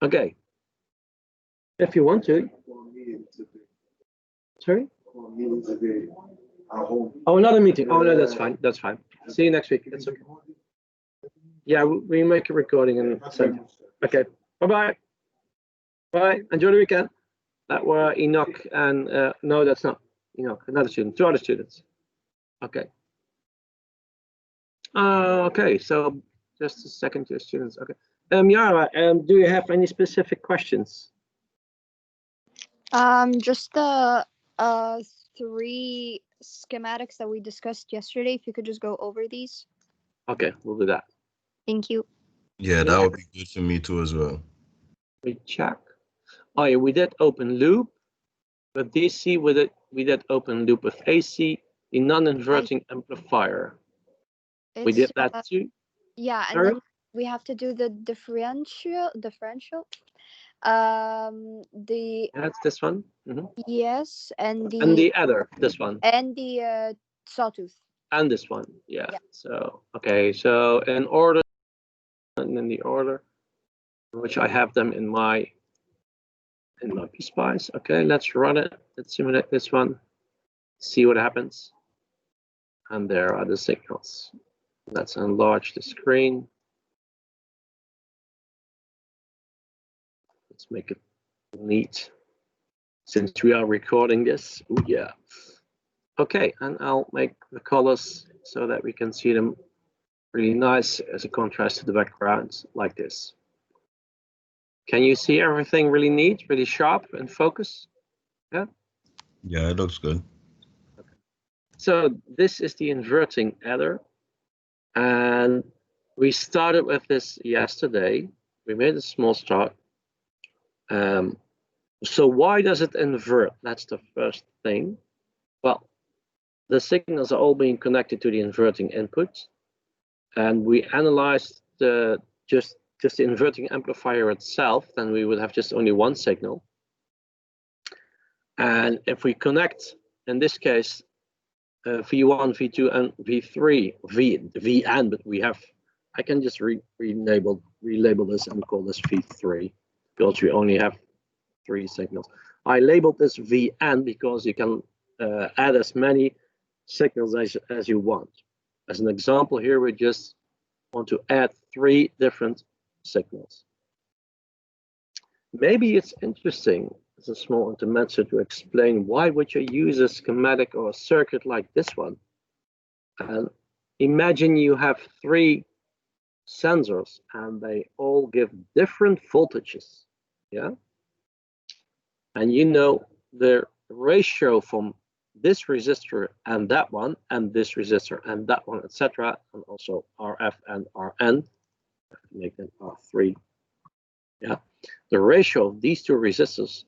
Okay. If you want to. Sorry? Oh, another meeting. Oh, no, that's fine. That's fine. See you next week. It's okay. Yeah, we make a recording and send. Okay. Bye-bye. Bye. Enjoy the weekend. That were Enoch and no, that's not Enoch. Another student. Two other students. Okay. Okay. So just a second, two students. Okay. Yara, do you have any specific questions? Just the 3 schematics that we discussed yesterday. If you could just go over these. Okay, we'll do that. Thank you. Yeah, that would be good for me too as well. We check. Oh yeah, we did open loop with DC. We did open loop with AC. The non-inverting amplifier. We did that too. Yeah, and then we have to do the differential. That's this one. Yes, and the other, this one. And the sawtooth. And this one, yeah. So okay, so in order, and in the order, which I have them in my PSpice. Okay, let's run it. Let's simulate this one. See what happens. And there are the signals. Let's enlarge the screen. Let's make it neat. Since we are recording this, ooh, yeah. Okay, and I'll make the colors so that we can see them really nice as a contrast to the background, like this. Can you see everything really neat, really sharp and focus? Yeah? Yeah, it looks good. Okay. So this is the inverting adder. And we started with this yesterday. We made a small start. So why does it invert? That's the first thing. Well, the signals are all being connected to the inverting input. And we analyzed just the inverting amplifier itself, then we would have just only one signal. And if we connect, in this case, V1, V2, and V3, VN, but I can just relabel this and call this V3 because we only have 3 signals. I labeled this VN because you can add as many signals as you want. As an example here, we just want to add 3 different signals. Maybe it's interesting as a small intermezzo to explain why would you use a schematic or a circuit like this one. And imagine you have 3 sensors and they all give different voltages, yeah? And you know the ratio from this resistor and this resistor and that one, etc., and also RF and RN, make them R3. Yeah, the ratio of these 2 resistors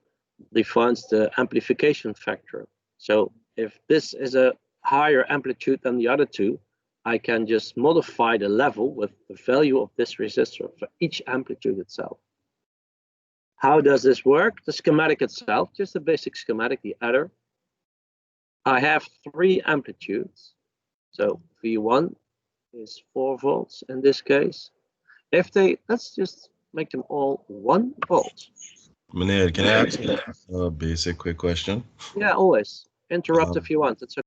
defines the amplification factor. So if this is a higher amplitude than the other 2, I can just modify the level with the value of this resistor for each amplitude itself. How does this work? The schematic itself, just a basic schematic, the adder. I have 3 amplitudes. So V1 is 4 volts in this case. Let's just make them all 1 volt. Meneer, can I ask you a basic quick question? Yeah, always. Interrupt if you want. It's okay.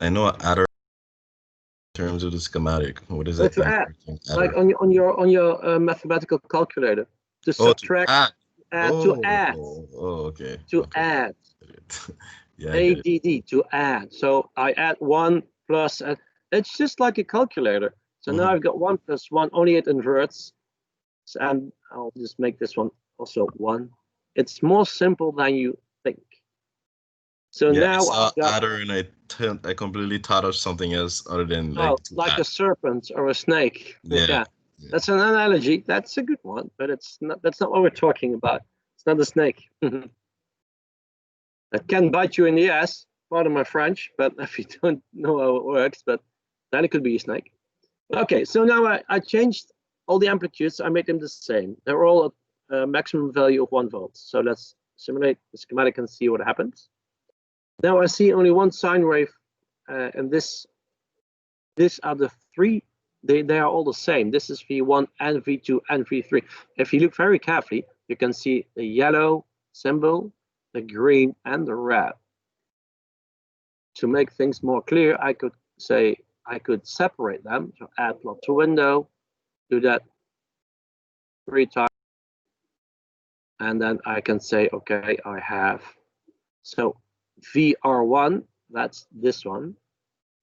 I know adder in terms of the schematic. What is it? To add, like on your mathematical calculator, to subtract, to add. Oh, okay. Add. Yeah, ADD, to add. So I add 1 plus, it's just like a calculator. So now I've got 1 plus 1, only it inverts. And I'll just make this one also 1. It's more simple than you think. So now I've got adder, and I completely thought of something else other than like a serpent or a snake. Yeah. That's an analogy. That's a good one, but it's not. That's not what we're talking about. It's not a snake. That can bite you in the ass. Pardon my French, but if you don't know how it works, but then it could be a snake. Okay, so now I changed all the amplitudes. I made them the same. They're all at a maximum value of 1 volt. So let's simulate the schematic and see what happens. Now I see only 1 sine wave, and these are the 3 they are all the same. This is V1 and V2 and V3. If you look very carefully, you can see the yellow symbol, the green, and the red. To make things more clear, I could say I could separate them. So add plot to window, do that 3 times, and then I can say, okay, I have, so VR1, that's this one.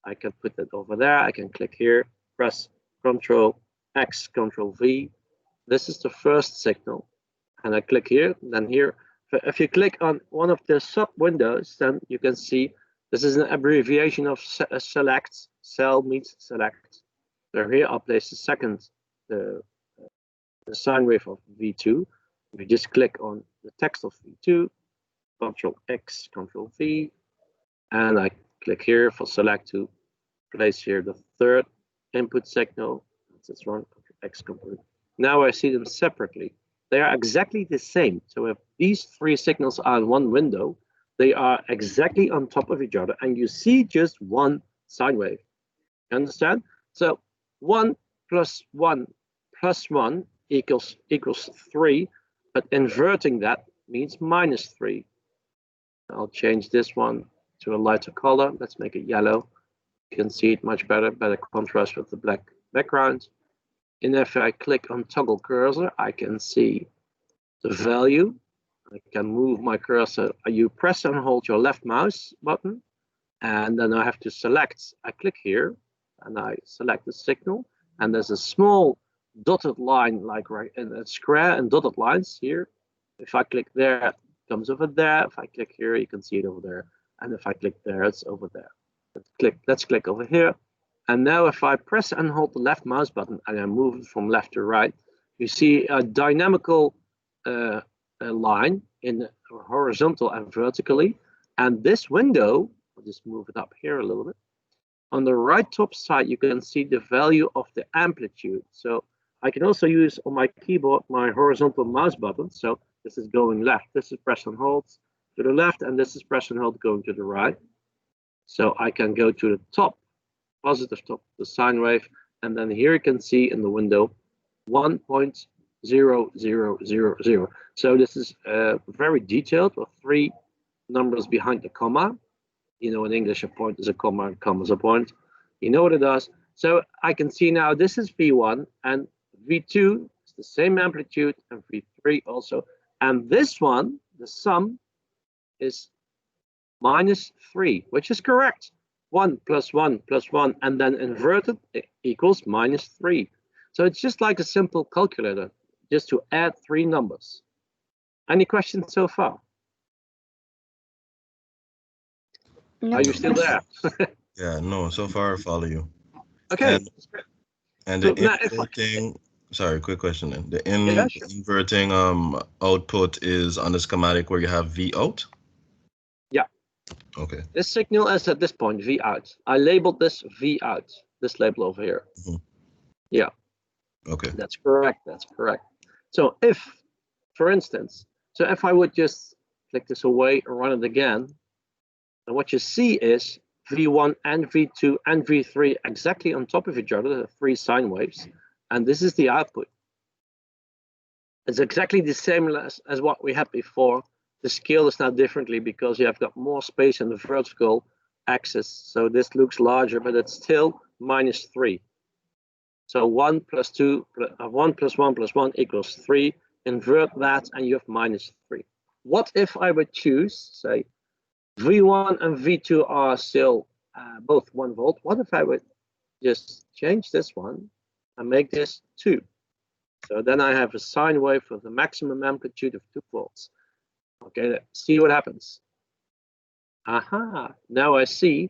I can put that over there. I can click here, press Control X, Control V. This is the first signal. And I click here, then here. If you click on one of the sub windows, then you can see this is an abbreviation of select. Cell means select. So here I'll place the second, the sine wave of V2. We just click on the text of V2, Control X, Control V, and I click here for select to place here the third input signal. That's this one, Control X, Control V. Now I see them separately. They are exactly the same. So if these 3 signals are in one window, they are exactly on top of each other, and you see just one sine wave. You understand? So 1 plus 1 plus 1 equals 3, but inverting that means minus 3. I'll change this one to a lighter color. Let's make it yellow. You can see it much better contrast with the black background. And if I click on toggle cursor, I can see the value. I can move my cursor. You press and hold your left mouse button, and then I have to select. I click here, and I select the signal, and there's a small dotted line, like right in a square and dotted lines here. If I click there, it comes over there. If I click here, you can see it over there. And if I click there, it's over there. Let's click over here. And now if I press and hold the left mouse button and I move it from left to right, you see a dynamical line in horizontal and vertically. And this window, I'll just move it up here a little bit. On the right top side, you can see the value of the amplitude. So I can also use on my keyboard my horizontal mouse button. So this is going left. This is press and hold to the left, and this is press and hold going to the right. So I can go to the top, positive top, the sine wave, and then here you can see in the window 1.0000. So this is very detailed with 3 numbers behind the comma. You know, in English, a point is a comma, and comma is a point. You know what it does. So I can see now this is V1 and V2 is the same amplitude, and V3 also. And this one, the sum, is -3, which is correct. 1 plus 1 plus 1, and then inverted equals -3. So it's just like a simple calculator, just to add 3 numbers. Any questions so far? No. Are you still there? Yeah, no, so far I follow you. Okay. And So the now inverting, sorry, quick question then. The Yeah, sure. inverting output is on the schematic where you have V out? Yeah. Okay. This signal is at this point V out. I labeled this V out, this label over here. Yeah. Okay. That's correct. That's correct. So if, for instance, so if I would just click this away and run it again, then what you see is V1 and V2 and V3 exactly on top of each other, the 3 sine waves, and this is the output. It's exactly the same as what we had before. The scale is now differently because you have got more space in the vertical axis. So this looks larger, but it's still -3. So 1 plus 1 plus 1 equals 3. Invert that and you have -3. What if I would choose, say, V1 and V2 are still both 1 volt. What if I would just change this one and make this 2? So then I have a sine wave with a maximum amplitude of 2 volts. Okay, let's see what happens. Aha, now I see,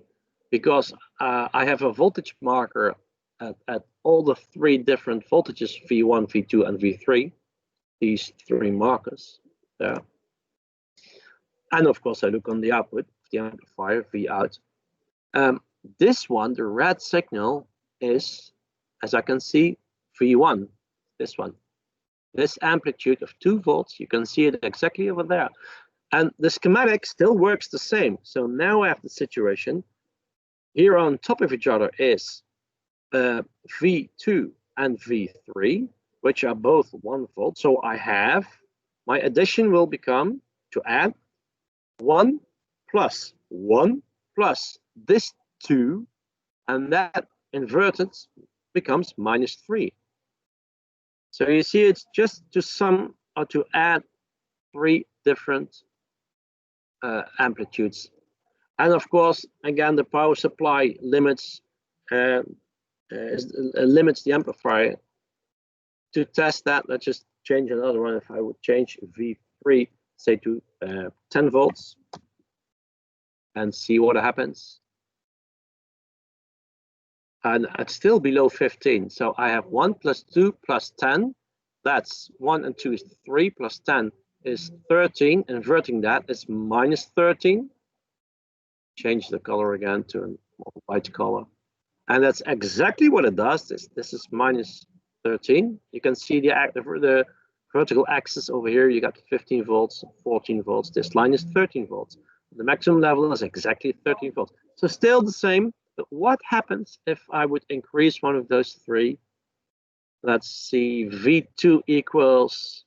because I have a voltage marker at all the 3 different voltages, V1, V2, and V3, these 3 markers there. And of course, I look on the output of the amplifier, V out. This one, the red signal, is, as I can see, V1, this one. This amplitude of 2 volts, you can see it exactly over there. And the schematic still works the same. So now I have the situation. Here on top of each other is V2 and V3, which are both 1 volt. So I have, my addition will become, to add, 1 plus 1 plus this 2, and that inverted becomes -3. So you see, it's just to sum or to add 3 different amplitudes. And of course, again, the power supply limits limits the amplifier. To test that, let's just change another one. If I would change V3, say to 10 volts, and see what happens. And it's still below 15. So I have 1 plus 2 plus 10. That's 1 and 2 is 3 plus 10 is 13. Inverting that is -13. Change the color again to a more white color. And that's exactly what it does. This is -13. You can see the vertical axis over here. You got 15 volts, 14 volts. This line is 13 volts. The maximum level is exactly 13 volts. So still the same. But what happens if I would increase one of those 3? Let's see, V2 equals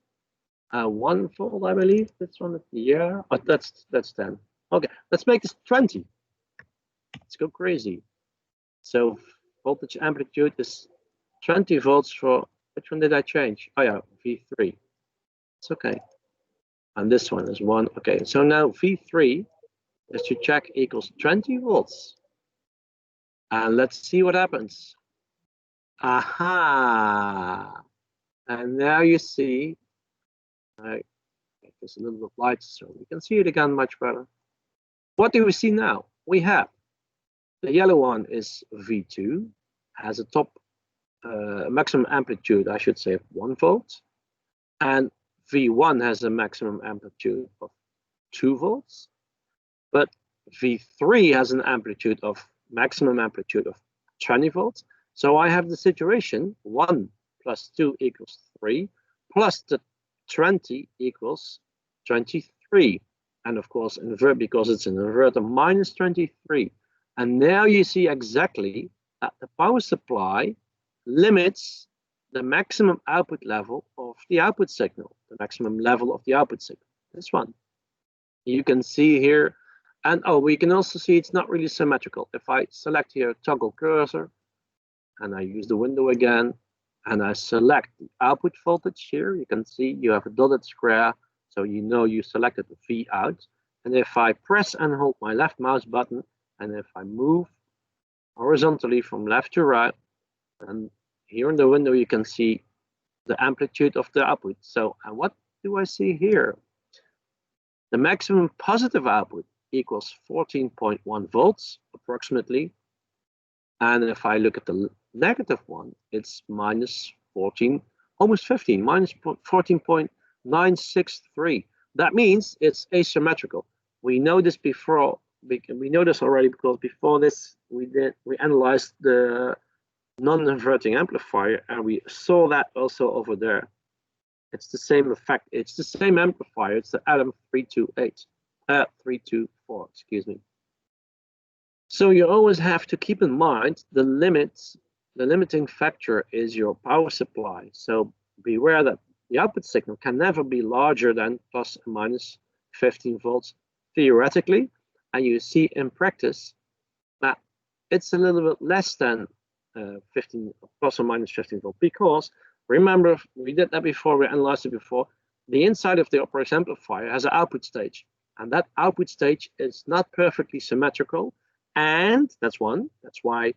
1 volt, I believe. That's one. Yeah, oh, that's 10. Okay, let's make this 20. Let's go crazy. So voltage amplitude is 20 volts for, which one did I change? Oh yeah, V3. It's okay. And this one is 1. Okay, so now V3, just to check, equals 20 volts. And let's see what happens. Aha! And now you see, I make this a little bit light so we can see it again much better. What do we see now? We have the yellow one is V2, has a top maximum amplitude, I should say, of 1 volt. And V1 has a maximum amplitude of 2 volts. But V3 has an amplitude of maximum amplitude of 20 volts. So I have the situation 1 plus 2 equals 3, plus the 20 equals 23. And of course, invert, because it's an inverter, -23. And now you see exactly that the power supply limits the maximum output level of the output signal, the maximum level of the output signal. This one. You can see here, and oh, we can also see it's not really symmetrical. If I select here toggle cursor, and I use the window again, and I select the output voltage here, you can see you have a dotted square, so you know you selected the V out. And if I press and hold my left mouse button, and if I move horizontally from left to right, and here in the window you can see the amplitude of the output. So, and what do I see here? The maximum positive output equals 14.1 volts approximately. And if I look at the negative one, it's -14, almost 15, -14.963. That means it's asymmetrical. We know this before. We know this already because before this we analyzed the non-inverting amplifier, and we saw that also over there. It's the same effect. It's the same amplifier. It's the Adam 324. Excuse me. So you always have to keep in mind the limits. The limiting factor is your power supply. So beware that the output signal can never be larger than plus or minus 15 volts theoretically. And you see in practice that it's a little bit less than 15 plus or minus 15 volts, because remember, we did that before, we analyzed it before. The inside of the operating amplifier has an output stage, and that output stage is not perfectly symmetrical. And that's one. That's why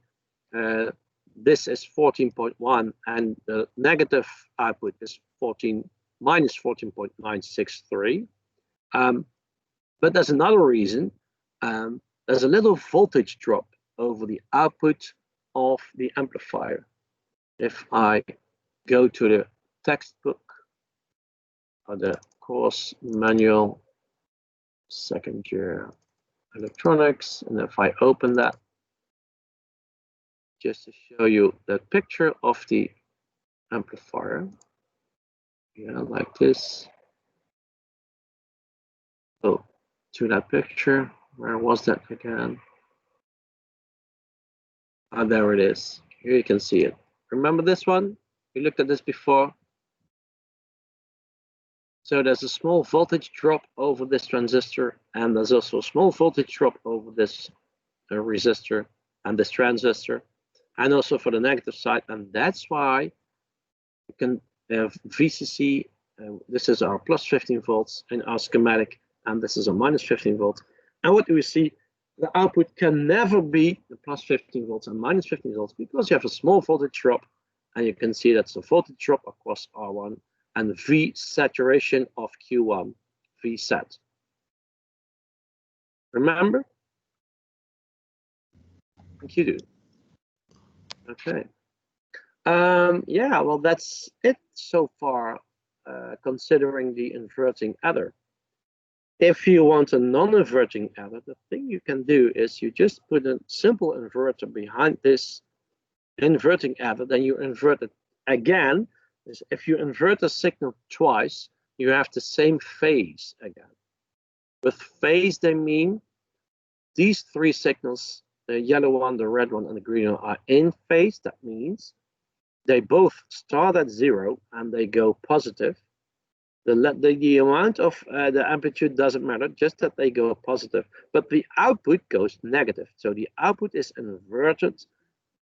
this is 14.1 and the negative output is minus 14.963. But there's another reason. There's a little voltage drop over the output of the amplifier. If I go to the textbook or the course manual, second year electronics, and if I open that, just to show you the picture of the amplifier, yeah, like this. Oh, to that picture, where was that again? Ah, there it is. Here you can see it. Remember this one? We looked at this before. So there's a small voltage drop over this transistor, and there's also a small voltage drop over this resistor and this transistor, and also for the negative side. And that's why you can have VCC. This is our plus 15 volts in our schematic, and this is a minus 15 volts. And what do we see? The output can never be the plus 15 volts and minus 15 volts because you have a small voltage drop, and you can see that's a voltage drop across R1 and V saturation of Q1, V sat. Remember? I think you do. Okay. Yeah, well, that's it so far, considering the inverting adder. If you want a non-inverting adder, the thing you can do is you just put a simple inverter behind this inverting adder, then you invert it again. If you invert a signal twice, you have the same phase again. With phase, they mean these three signals, the yellow one, the red one, and the green one, are in phase. That means they both start at 0 and they go positive. The amount of the amplitude doesn't matter, just that they go positive, but the output goes negative. So the output is inverted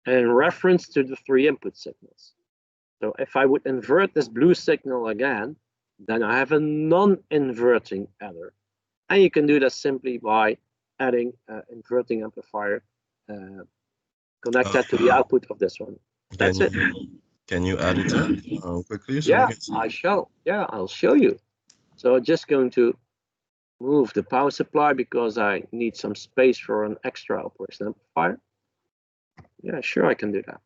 in reference to the three input signals. So if I would invert this blue signal again, then I have a non-inverting adder. And you can do that simply by adding an inverting amplifier, connect that to the output of this one. That's it. Can you add it quickly? So yeah, I shall. Yeah, I'll show you. So I'm just going to move the power supply because I need some space for an extra operation amplifier. Yeah, sure, I can do that.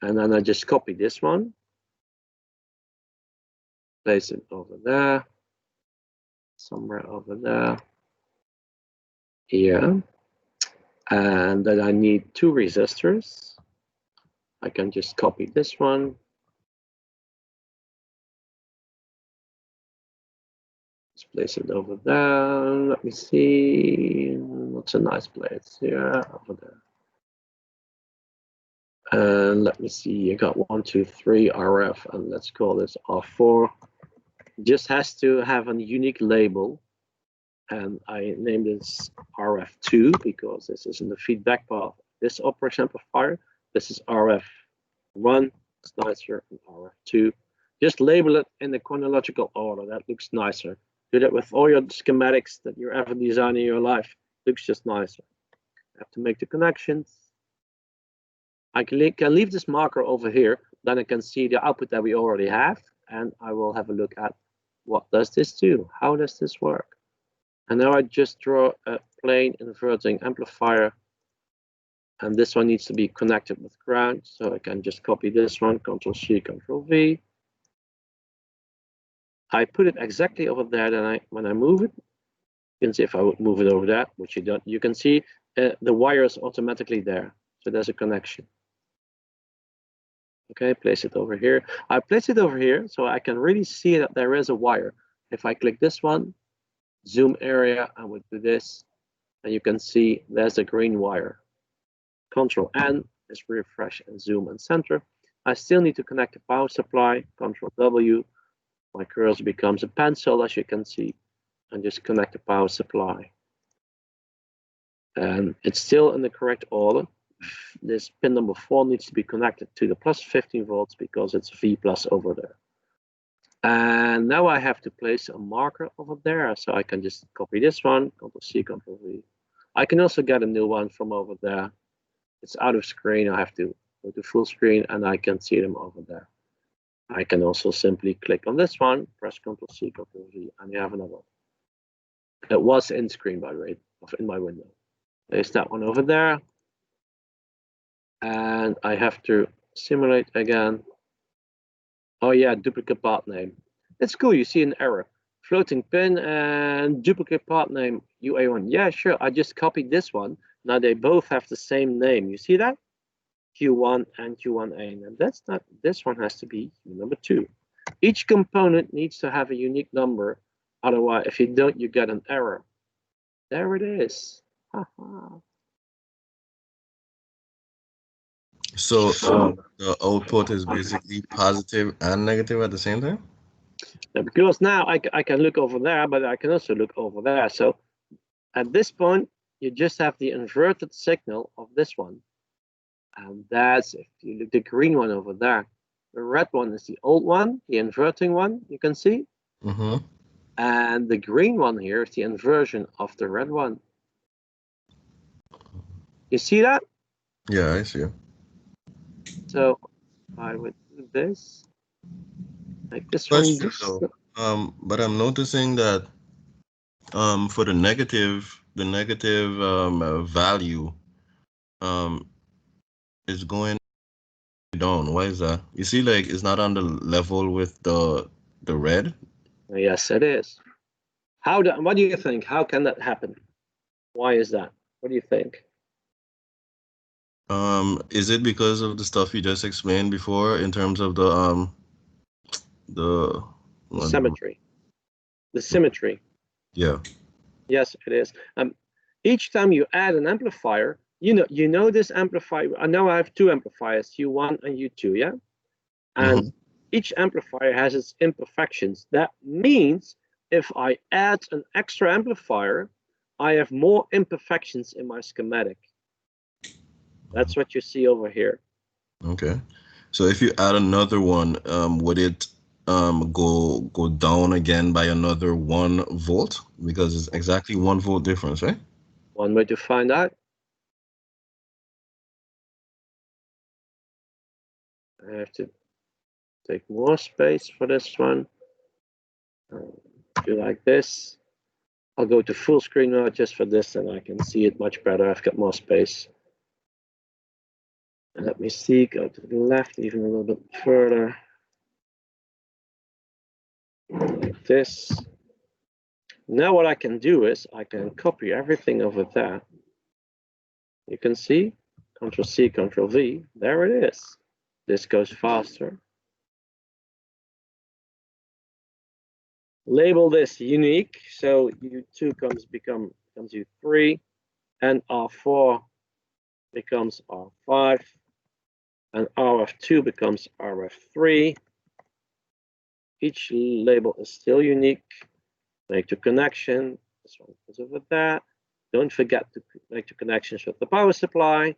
And then I just copy this one, place it over there, somewhere over there. Yeah. And then I need two resistors. I can just copy this one. Let's place it over there. Let me see. What's a nice place? Yeah, over there. And let me see, I got 1, 2, 3 RF, and let's call this R4. Just has to have a unique label, and I named this RF2 because this is in the feedback path. This operation amplifier, this is RF1, it's nicer, and RF2. Just label it in the chronological order. That looks nicer. Do that with all your schematics that you're ever designing in your life. Looks just nicer. I have to make the connections. I can leave this marker over here, then I can see the output that we already have, and I will have a look at what does this do? How does this work? And now I just draw a plain inverting amplifier, and this one needs to be connected with ground, so I can just copy this one, Ctrl-C, Ctrl-V. I put it exactly over there, then when I move it, you can see if I would move it over there, which you don't, you can see the wire is automatically there, so there's a connection. Okay, place it over here. I place it over here so I can really see that there is a wire. If I click this one, zoom area, I would do this, and you can see there's a green wire. Control N is refresh and zoom and center. I still need to connect the power supply. Control W. My cursor becomes a pencil, as you can see, and just connect the power supply. And it's still in the correct order. This pin number 4 needs to be connected to the plus 15 volts because it's V plus over there. And now I have to place a marker over there, so I can just copy this one, Ctrl-C, Ctrl-V. I can also get a new one from over there. It's out of screen. I have to go to full screen, and I can see them over there. I can also simply click on this one, press Ctrl-C, Ctrl-V, and you have another one. It was in screen, by the way, in my window. There's that one over there. And I have to simulate again. Oh yeah, duplicate part name. It's cool, you see an error. Floating pin and duplicate part name UA1. Yeah, sure, I just copied this one. Now they both have the same name. You see that? Q1 and Q1A. And that's not, this one has to be number 2. Each component needs to have a unique number. Otherwise, if you don't, you get an error. There it is. Haha. So the output is basically positive and negative at the same time? Because now I can look over there, but I can also look over there. So at this point, you just have the inverted signal of this one. And that's, if you look the green one over there, the red one is the old one, the inverting one, you can see. Mm-hmm. And the green one here is the inversion of the red one. You see that? Yeah, I see. So I would do this, like this one. Question though. But I'm noticing that for the negative value is going down. Why is that? You see, like it's not on the level with the red. Yes, it is. What do you think? How can that happen? Why is that? What do you think? Is it because of the stuff you just explained before in terms of the The symmetry. The symmetry. yeah. Yes, it is. Each time you add an amplifier, you know this amplifier. Now I have two amplifiers, U1 and U2, yeah? And each amplifier has its imperfections. That means if I add an extra amplifier, I have more imperfections in my schematic. That's what you see over here. Okay. So if you add another one, would it go down again by another 1 volt? Because it's exactly 1 volt difference, right? One way to find out. I have to take more space for this one. Do like this. I'll go to full screen mode just for this, and I can see it much better. I've got more space. And let me see, go to the left even a little bit further. Like this. Now what I can do is I can copy everything over there. You can see, Control C, Control V, there it is. This goes faster. Label this unique, so U2 becomes U3, and R4 becomes R5, and RF2 becomes RF3. Each label is still unique. Make the connection. This one goes over there. Don't forget to make the connections with the power supply.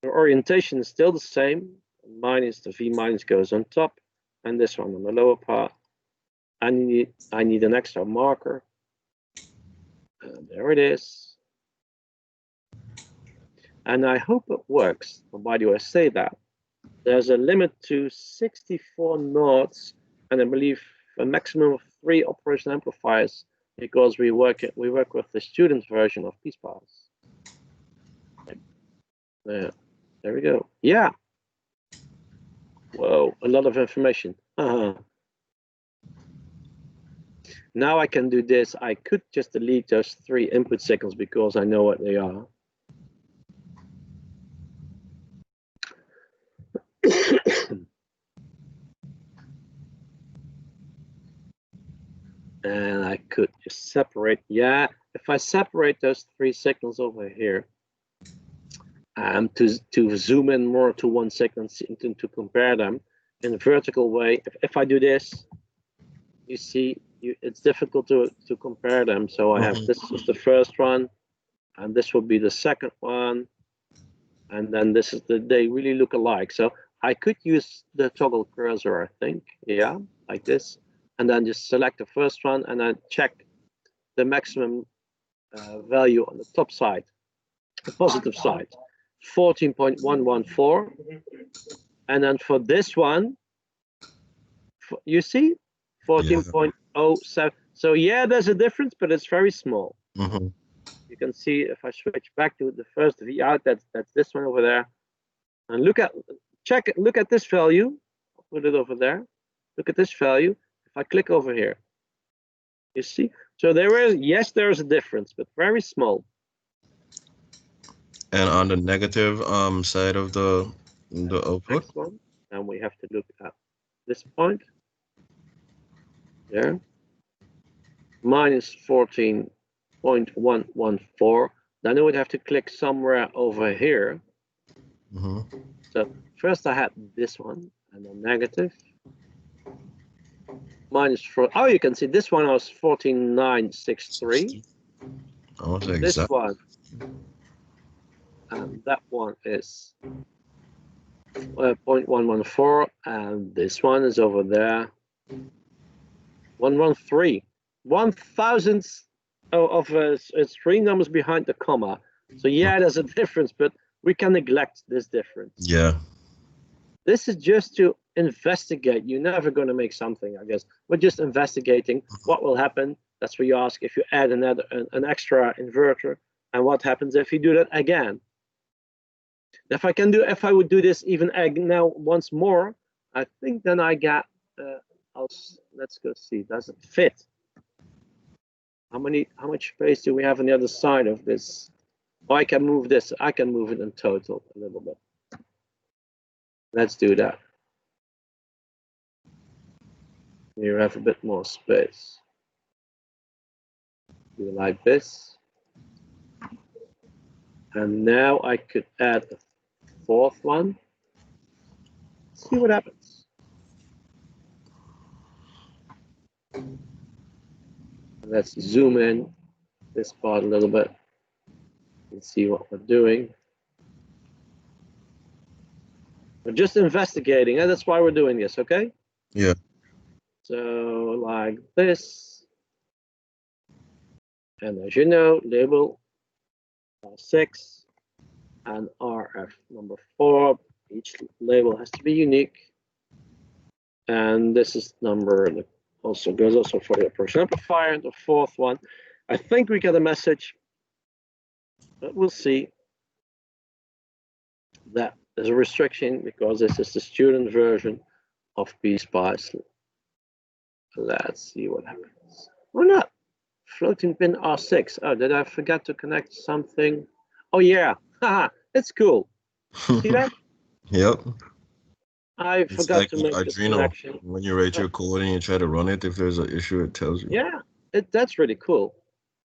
The orientation is still the same. Minus the V minus goes on top, and this one on the lower part. I need an extra marker. And there it is. And I hope it works. Why do I say that? There's a limit to 64 nodes, and I believe a maximum of 3 operation amplifiers, because we work with the student version of Peace Pass. There we go. Yeah. Whoa, a lot of information. Now I can do this. I could just delete those 3 input signals because I know what they are. And I could just separate. Yeah, if I separate those 3 signals over here, to zoom in more to one signal to compare them in a vertical way. If I do this, you see, it's difficult to compare them. So I have this is the first one, and this will be the second one, and then this is they really look alike. So I could use the toggle cursor, I think, yeah, like this, and then just select the first one and then check the maximum value on the top side, the positive side, 14.114. And then for this one, you see, 14.07. So yeah, there's a difference, but it's very small. You can see if I switch back to the first V out, that's this one over there. And look at this value. I'll put it over there. Look at this value. If I click over here, you see. So there's a difference, but very small. And on the negative side of the output, next one, and we have to look at this point. Yeah, minus 14.114. Then I would have to click somewhere over here. So first I had this one and then negative. -4. Oh, you can see this one was 14,963. Oh, This exact. one and that one is 0.114, and this one is over there 113. 1,000th of it's 3 numbers behind the comma. So yeah, there's a difference, but we can neglect this difference. Yeah. This is just to investigate. You're never going to make something, I guess. We're just investigating what will happen. That's what you ask if you add an extra inverter, and what happens if you do that again. If I would do this even now once more, I think then I got. Let's go see. Does it fit? How much space do we have on the other side of this? Oh, I can move this. I can move it in total a little bit. Let's do that. You have a bit more space. Do like this. And now I could add a 4th one. See what happens. Let's zoom in this part a little bit and see what we're doing. We're just investigating, and that's why we're doing this, okay? Yeah. So like this. And as you know, label R6 and RF number 4. Each label has to be unique. And this is number that also goes for the approach amplifier. The 4th one. I think we get a message, but we'll see. That there's a restriction because this is the student version of PSpice. Let's see what happens. Or not. Floating pin R6. Oh, did I forget to connect something? Oh yeah, haha, it's cool. See that? Yep. I forgot like to make this Arduino. connection. When you write your code and you try to run it, if there's an issue, it tells you. Yeah, that's really cool.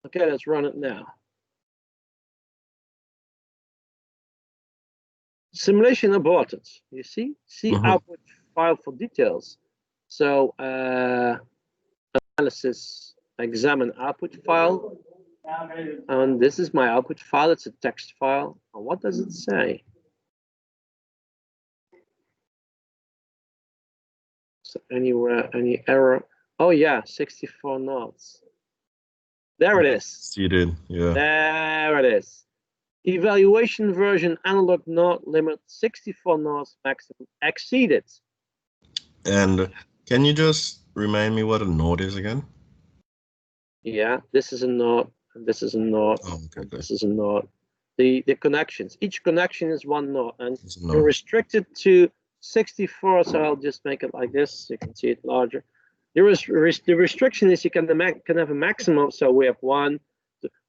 Okay, let's run it now. Simulation aborted. You see? See output file for details. So analysis, examine output file. And this is my output file. It's a text file. And what does it say? So anywhere, any error? Oh yeah, 64 knots. There it is. See, you did, yeah. There it is. Evaluation version analog knot limit 64 knots maximum exceeded. And can you just remind me what a knot is again? Yeah, this is a knot, and this is a knot, and this is a knot. The connections, each connection is 1 knot, and you're restricted to 64. So I'll just make it like this. So you can see it larger. The restriction is you can have a maximum. So we have 1.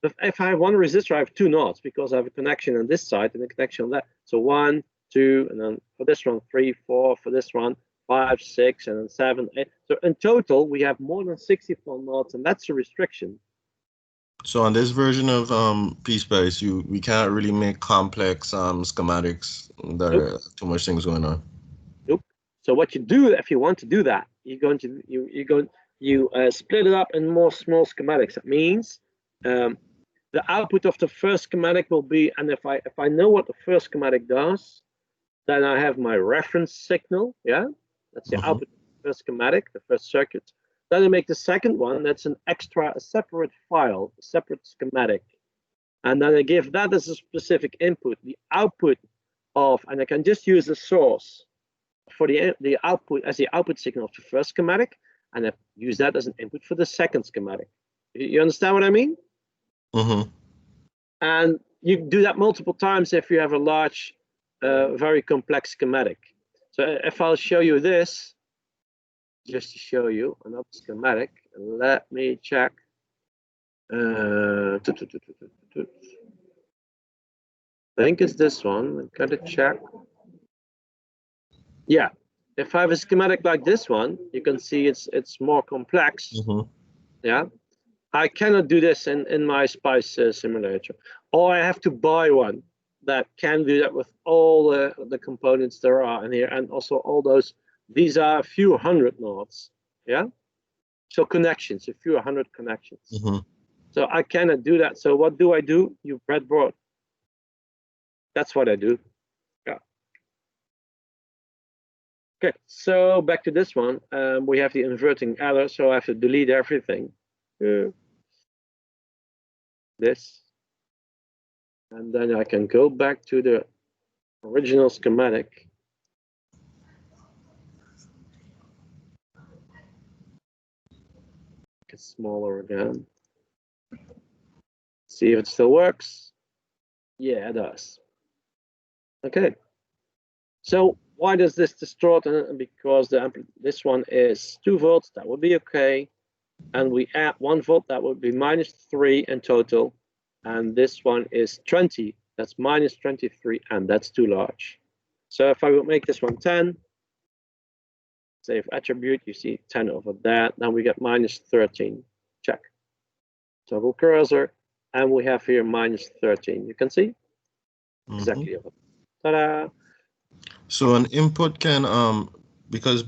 If I have 1 resistor, I have 2 knots because I have a connection on this side and a connection on that. So 1, 2, and then for this one 3, 4. For this one 5, 6, and then 7, 8. So in total, we have more than 64 knots, and that's a restriction. So on this version of PSpice, we can't really make complex schematics that are too much things going on. Nope. So what you do if you want to do that, you split it up in more small schematics. That means the output of the first schematic will be, and if I know what the first schematic does, then I have my reference signal. Yeah, that's the output of the first schematic, the first circuit. Then I make the second one. That's a separate file, a separate schematic, and then I give that as a specific input. The output of, and I can just use the source for the output as the output signal of the first schematic, and I use that as an input for the second schematic. You understand what I mean? And you do that multiple times if you have a large, very complex schematic. So if I'll show you this, just to show you another schematic, let me check. I think it's this one. I gotta check. Yeah, if I have a schematic like this one, you can see it's more complex. Yeah, I cannot do this in my Spice simulator, or I have to buy one. that can do that with all the components there are in here, and also all those. These are a few hundred nodes, yeah. So connections, a few hundred connections. Mm-hmm. So I cannot do that. So what do? You breadboard. That's what I do. Yeah. Okay. So back to this one. We have the inverting adder, so I have to delete everything. This. And then I can go back to the original schematic. Make it smaller again. See if it still works. Yeah, it does. Okay. So why does this distort? Because this one is 2 volts. That would be okay. And we add 1 volt. That would be -3 in total. And this one is 20. That's -23, and that's too large. So if I would make this one 10, save attribute, you see 10 over that. Then we get -13. Check. Toggle cursor, and we have here -13. You can see exactly. Ta-da! So an input can because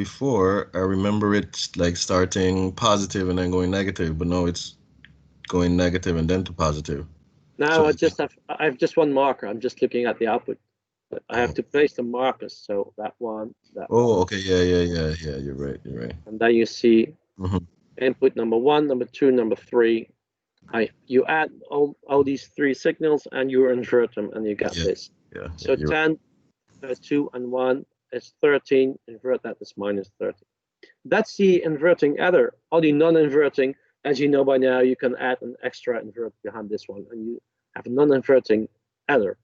before I remember it's like starting positive and then going negative, but no, it's going negative and then to positive. Now So I have just one marker. I'm just looking at the output. But I have to place the markers. So that one, that one. Oh, okay, yeah. You're right. And then you see Mm-hmm. input number 1, number 2, number 3. You add all these 3 signals and you invert them, and you get this. Yeah. So 10, 2, and 1 is 13. Invert that is -13. That's the inverting adder. All the non-inverting, as you know by now, you can add an extra invert behind this one, and you have a non-inverting adder.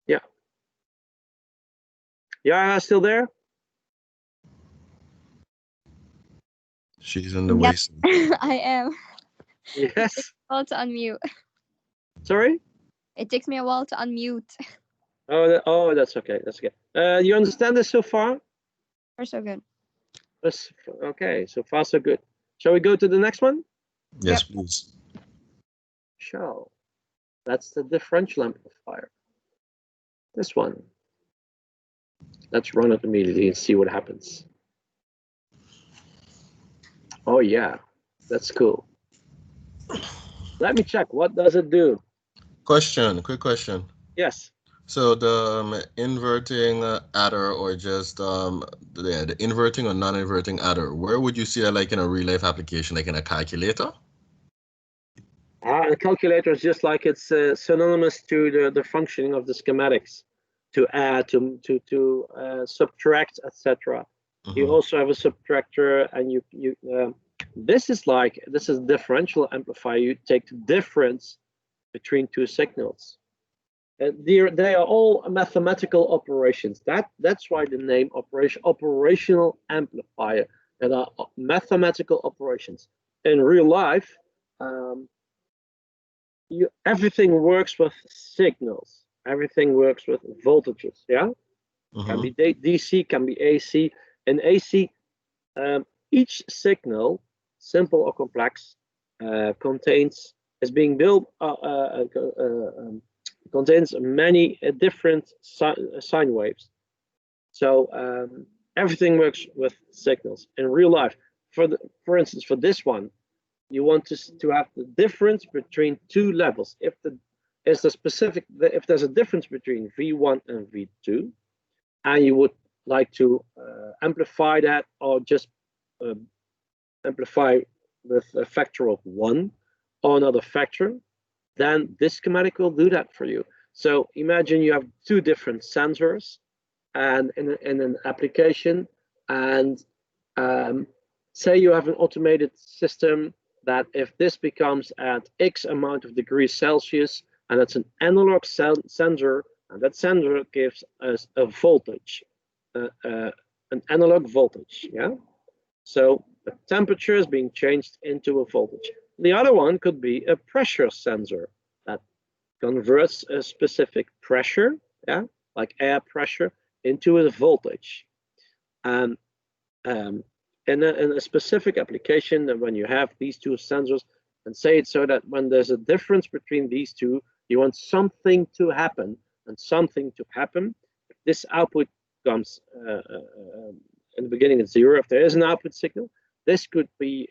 Yeah. Yeah, still there? She's in the Yep. waste. I am. Yes. Well, to unmute. Sorry? It takes me a while to unmute. Oh, that's okay. That's okay. You understand this so far? We're so good. Okay, so far so good. Shall we go to the next one? Yes, please. Shall. That's the differential amplifier. This one. Let's run it immediately and see what happens. Oh yeah, that's cool. Let me check. What does it do? Quick question. Yes. So the inverting adder, or just the inverting or non-inverting adder, where would you see that, like in a real life application, like in a calculator? A calculator is just like it's synonymous to the functioning of the schematics, to add, to subtract, etc. You also have a subtractor, and this is differential amplifier. You take the difference between 2 signals. They are all mathematical operations. That's why the name operational amplifier. That are mathematical operations. In real life, everything works with signals. Everything works with voltages. Yeah, can be DC, can be AC. In AC, each signal, simple or complex, contains many different sine waves. So everything works with signals in real life. For instance, for this one, you want to have the difference between 2 levels. If there's a difference between V1 and V2, and you would like to amplify that, or just amplify with a factor of 1 or another factor, then this schematic will do that for you. So imagine you have 2 different sensors and in an application, and say you have an automated system that if this becomes at X amount of degrees Celsius, and that's an analog sensor, and that sensor gives us a voltage, an analog voltage, yeah? So the temperature is being changed into a voltage. The other one could be a pressure sensor that converts a specific pressure, yeah, like air pressure, into a voltage. And in a specific application, when you have these 2 sensors, and say it so that when there's a difference between these 2, You want something to happen, and something to happen. If this output comes in the beginning at 0, if there is an output signal, this could be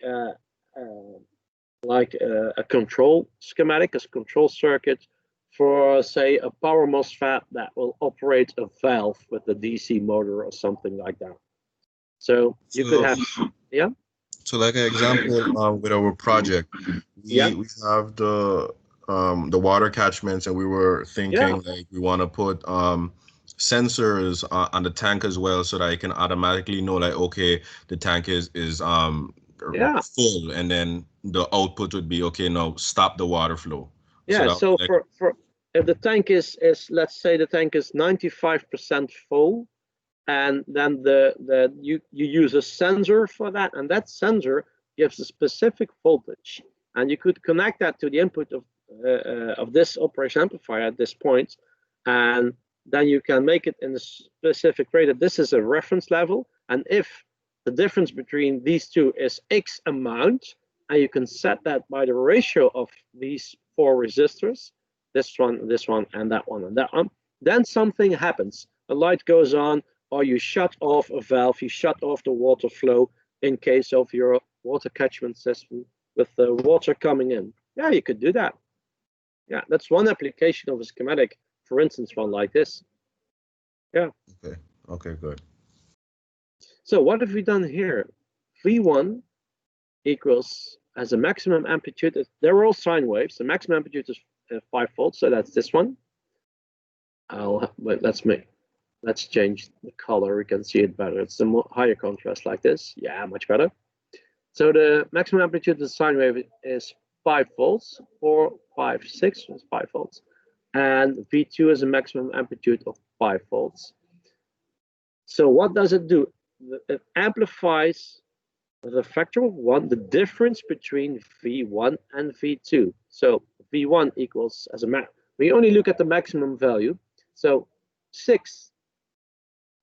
like a control schematic, a control circuit for, say, a power MOSFET that will operate a valve with a DC motor or something like that. So you could have, yeah. So like an example, with our project, we have the water catchments, and we were thinking like we want to put sensors on the tank as well, so that it can automatically know like, okay, the tank is full, and then the output would be, okay, now stop the water flow. Yeah. So like, for if the tank is let's say the tank is 95% full, and then you use a sensor for that, and that sensor gives a specific voltage, and you could connect that to the input of this operation amplifier at this point, and then you can make it in a specific way that this is a reference level, and if the difference between these two is X amount, and you can set that by the ratio of these 4 resistors, this one, and that one, and that one, then something happens. A light goes on, or you shut off a valve, you shut off the water flow in case of your water catchment system with the water coming in. Yeah, you could do that. Yeah, that's one application of a schematic. For instance, one like this. Yeah. Okay, good. So what have we done here? V1 equals, as a maximum amplitude, they're all sine waves. The maximum amplitude is 5 volts, so that's this one. Let's change the color. We can see it better. It's a higher contrast like this. Yeah, much better. So the maximum amplitude of the sine wave is 5 volts, 4, 5, 6 is 5 volts. And V2 is a maximum amplitude of 5 volts. So what does it do? It amplifies with a factor of 1 the difference between V1 and V2. So V1 equals, we only look at the maximum value. So 6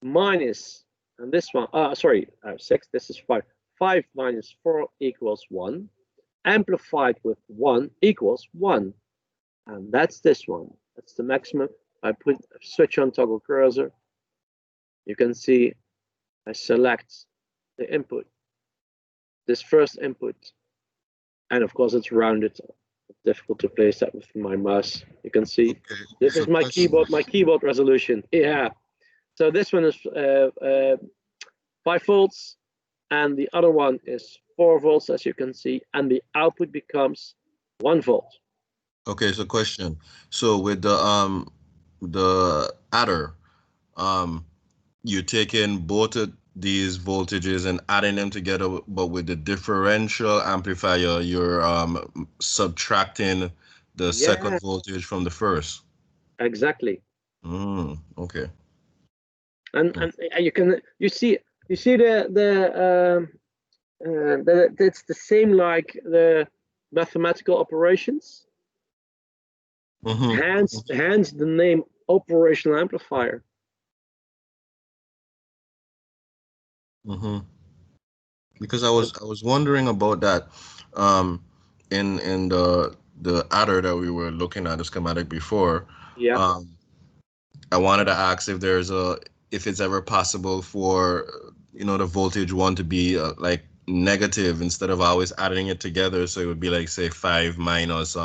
minus, and this one, 6, this is 5. 5 minus 4 equals 1. Amplified with 1 equals 1. And that's this one. That's the maximum. I switch on toggle cursor. You can see I select the input, this first input, and of course it's rounded. It's difficult to place that with my mouse. You can see this is my keyboard resolution. Yeah. So this one is 5 volts, and the other one is 4 volts, as you can see, and the output becomes 1 volt. Okay, so question. So with the adder, you're taking both of these voltages and adding them together, but with the differential amplifier, you're subtracting the second voltage from the first. Exactly. Okay. And you see the it's the same like the mathematical operations. Hence the name operational amplifier. Because I was wondering about that, in the adder that we were looking at, the schematic before. Yeah. I wanted to ask if it's ever possible for the voltage one to be like negative instead of always adding it together, so it would be like, say, 5 minus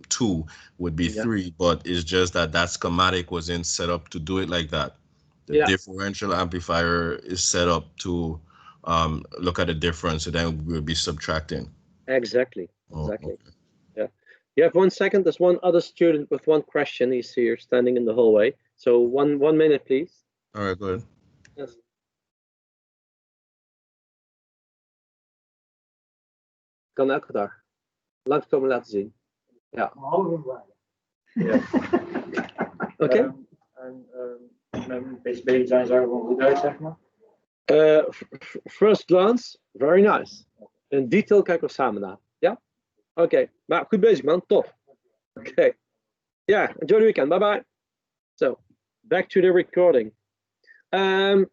2 would be 3, but it's just that schematic wasn't set up to do it like that. The differential amplifier is set up to look at the difference, so then we'll be subtracting. Exactly. Okay. Yeah. You have 1 second. There's one other student with one question. He's here standing in the hallway. So one minute, please. All right, go ahead. Yes. Kan elke dag langskomen laten zien. Ja. Ja. Oké. Met PCB zijn ze gewoon goed uit, zeg maar. First glance, very nice. In detail kijken we samen naar. Ja? Oké. Maar goed bezig, man. Tof. Oké. Yeah, enjoy the weekend. Bye bye. So, back to the recording. Daniel.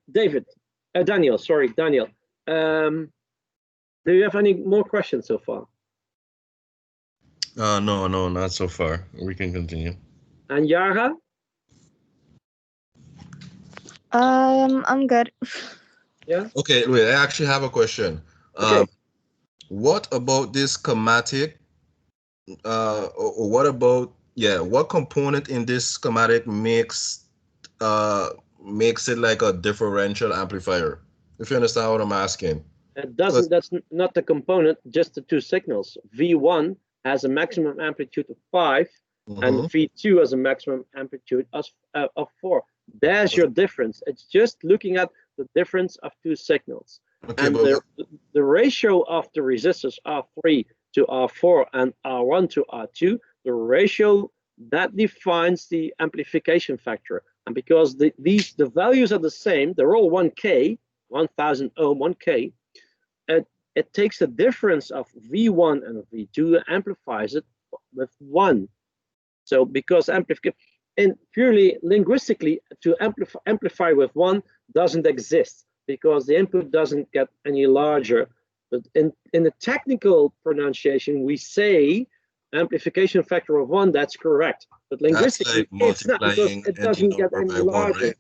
Do you have any more questions so far? No, no, not so far. We can continue. And Yara? I'm good. Yeah. Okay, wait, I actually have a question. Okay. What about this schematic? Or what about, yeah, what component in this schematic uh makes it like a differential amplifier? If you understand what I'm asking. It 'Cause- doesn't. That's not the component. Just the two signals. V1 has a maximum amplitude of 5, and Mhm. V2 has a maximum amplitude of 4. There's your difference. It's just looking at the difference of two signals, Okay, and but the ratio of the resistors R3 to R4 and R1 to R2. The ratio that defines the amplification factor, and because the values are the same, they're all 1K, 1000 ohm, 1K. It takes the difference of V1 and V2 and amplifies it with 1. So because amplification, and purely linguistically, to amplify with 1 doesn't exist because the input doesn't get any larger. But in the technical pronunciation, we say amplification factor of 1, that's correct. But that's linguistically, like it's not because multiplying it any doesn't get number any by one, larger. right?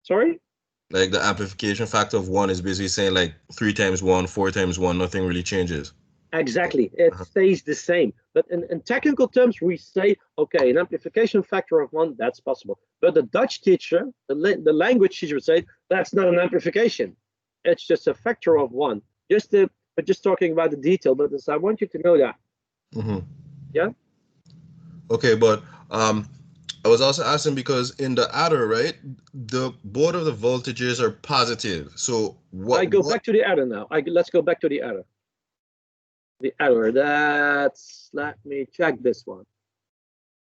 Sorry? Like the amplification factor of one is basically saying like 3 times 1, 4 times 1, nothing really changes. Exactly, it Uh-huh. stays the same. But in technical terms, we say, okay, an amplification factor of 1, that's possible. But the Dutch teacher, the language teacher would say, that's not an amplification. It's just a factor of 1. But just talking about the detail, but I want you to know that. Hmm. Yeah? Okay, but I was also asking because in the adder, right, the both of the voltages are positive. So I go what? back to the adder now. Let's go back to the adder. The adder, let me check this one.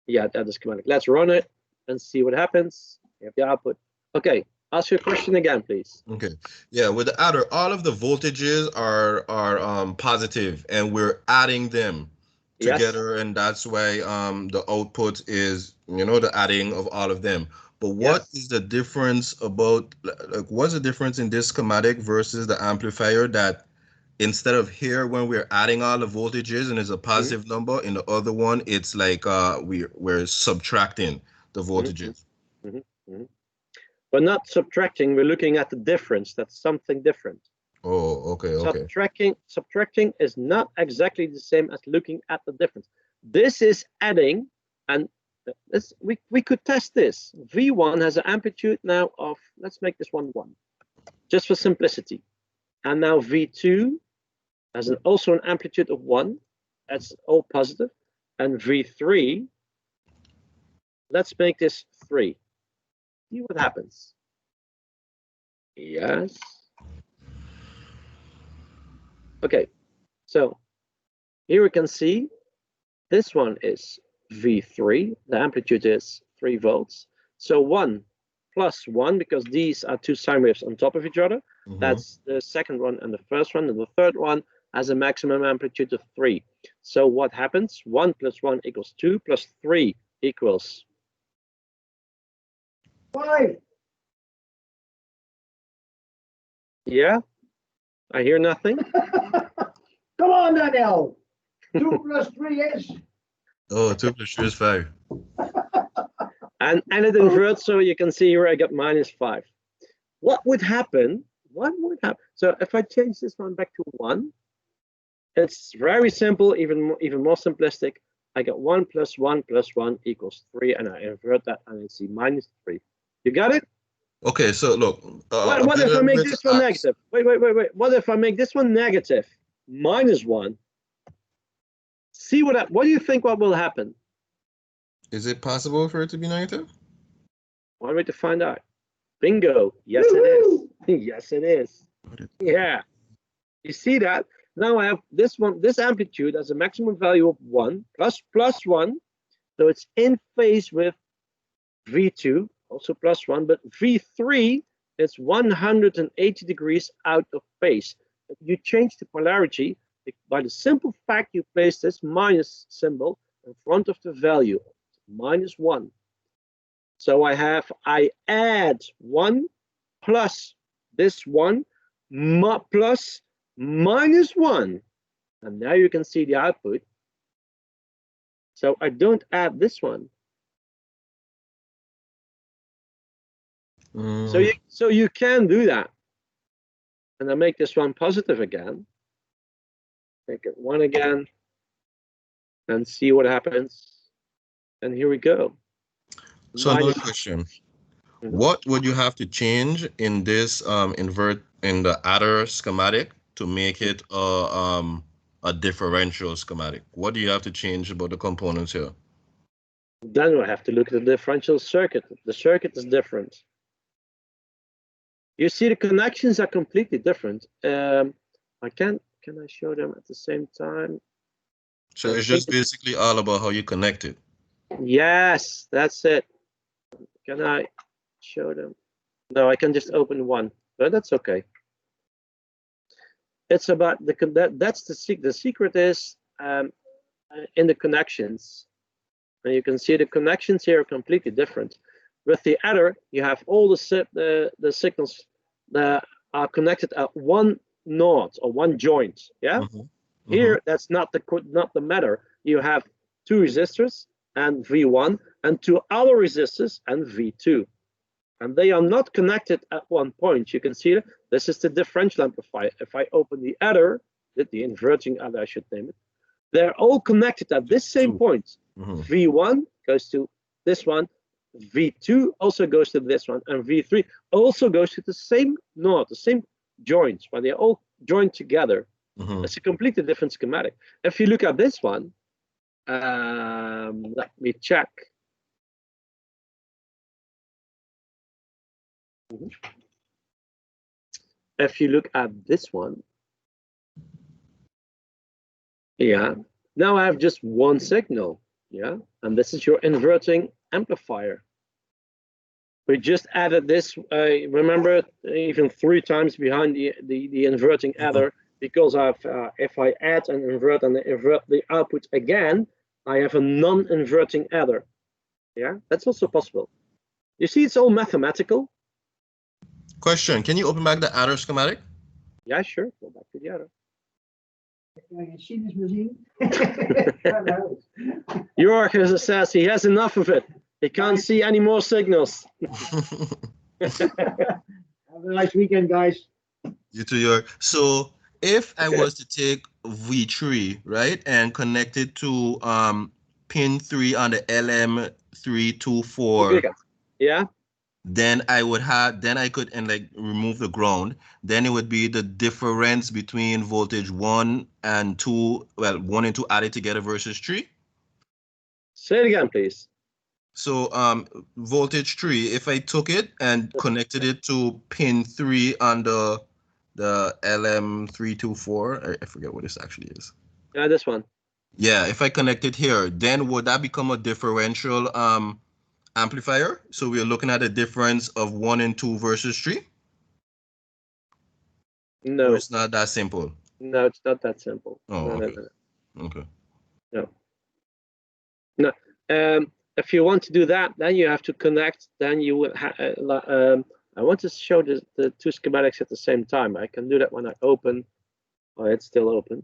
Yeah, that is schematic. Let's run it and see what happens. We have the output. Okay, ask your question again, please. Okay, yeah, with the adder, all of the voltages are positive, and we're adding them Yes. together, and that's why the output is, the adding of all of them. But what Yes. is the difference about, like, what's the difference in this schematic versus the amplifier, that instead of here when we're adding all the voltages and it's a positive number, in the other one it's like we're subtracting the voltages. Mm-hmm. Mm-hmm. We're not subtracting, we're looking at the difference. That's something different. Oh, okay. Subtracting is not exactly the same as looking at the difference. This is adding, and we could test this. V1 has an amplitude now of, let's make this one 1, just for simplicity. And now V2 has also an amplitude of 1. That's all positive. And V3, let's make this 3. See what happens. Yes. Okay, so here we can see this one is V3. The amplitude is 3 volts. So 1 plus 1, because these are two sine waves on top of each other. Mhm. That's the second one and the first one. And the third one has a maximum amplitude of 3. So what happens? 1 plus 1 equals 2 plus 3 equals 5. Yeah, I hear nothing. Come on, Daniel. 2 plus 3 is. Oh, 2 plus 3 is 5. And it inverts, so you can see here I got -5. What would happen? What would happen? So if I change this one back to 1, it's very simple, even more simplistic. I got 1 plus 1 plus 1 equals 3, and I invert that and I see -3. You got it? Okay, so look, What if I make this one negative? Wait. What if I make this one negative? -1. See what do you think what will happen? Is it possible for it to be negative? One way to find out. Bingo. Yes, it is. Yes, it is. Yeah. You see that? Now I have this one, this amplitude has a maximum value of 1 plus 1. So it's in phase with V2, also plus 1, but V3 is 180 degrees out of phase. You change the polarity by the simple fact you place this minus symbol in front of the value, -1. So I add 1 plus this 1 plus -1. And now you can see the output. So I don't add this one. So you can do that. And I make this one positive again. Make it 1 again. And see what happens. And here we go. So another question. Mhm. What would you have to change in this invert in the adder schematic to make it a differential schematic? What do you have to change about the components here? Then we have to look at the differential circuit. The circuit is different. You see the connections are completely different. Can I show them at the same time? So it's just basically all about how you connect it. Yes, that's it. Can I show them? No, I can just open one, but that's okay. It's about that's the secret. The secret is in the connections. And you can see the connections here are completely different. With the adder, you have all the signals that are connected at one node or one joint. Yeah. Here, that's not the matter. You have 2 resistors and V1 and 2 other resistors and V2. And they are not connected at one point. You can see this is the differential amplifier. If I open the adder, the inverting adder, I should name it, they're all connected at this same point. V1 goes to this one, V2 also goes to this one, and V3 also goes to the same node, the same joints, but they're all joined together. It's a completely different schematic. If you look at this one, let me check. If you look at this one, yeah, now I have just one signal, yeah, and this is your inverting amplifier. We just added this, remember, even 3 times behind the inverting adder, because if I add and invert the output again, I have a non-inverting adder. Yeah, that's also possible. You see, it's all mathematical. Question, can you open back the adder schematic? Yeah, sure. Go back to the adder. Can you see this machine? Jorg says he has enough of it. He can't see any more signals. Have a nice weekend, guys. You too, Jorg. So if I was to take V3, right, and connect it to pin 3 on the LM324, yeah, then I could and like remove the ground. Then it would be the difference between voltage 1 and 2, well, 1 and 2 added together versus 3. Say it again, please. So voltage 3, if I took it and connected it to pin 3 on the LM324, I forget what this actually is. Yeah, this one. Yeah, if I connect it here, then would that become a differential amplifier? So we're looking at a difference of 1 and 2 versus 3? No. Or it's not that simple? No, it's not that simple. Oh, no, okay. Okay. No. If you want to do that, then you have to connect. Then you will I want to show the 2 schematics at the same time. I can do that when I open. Oh, it's still open.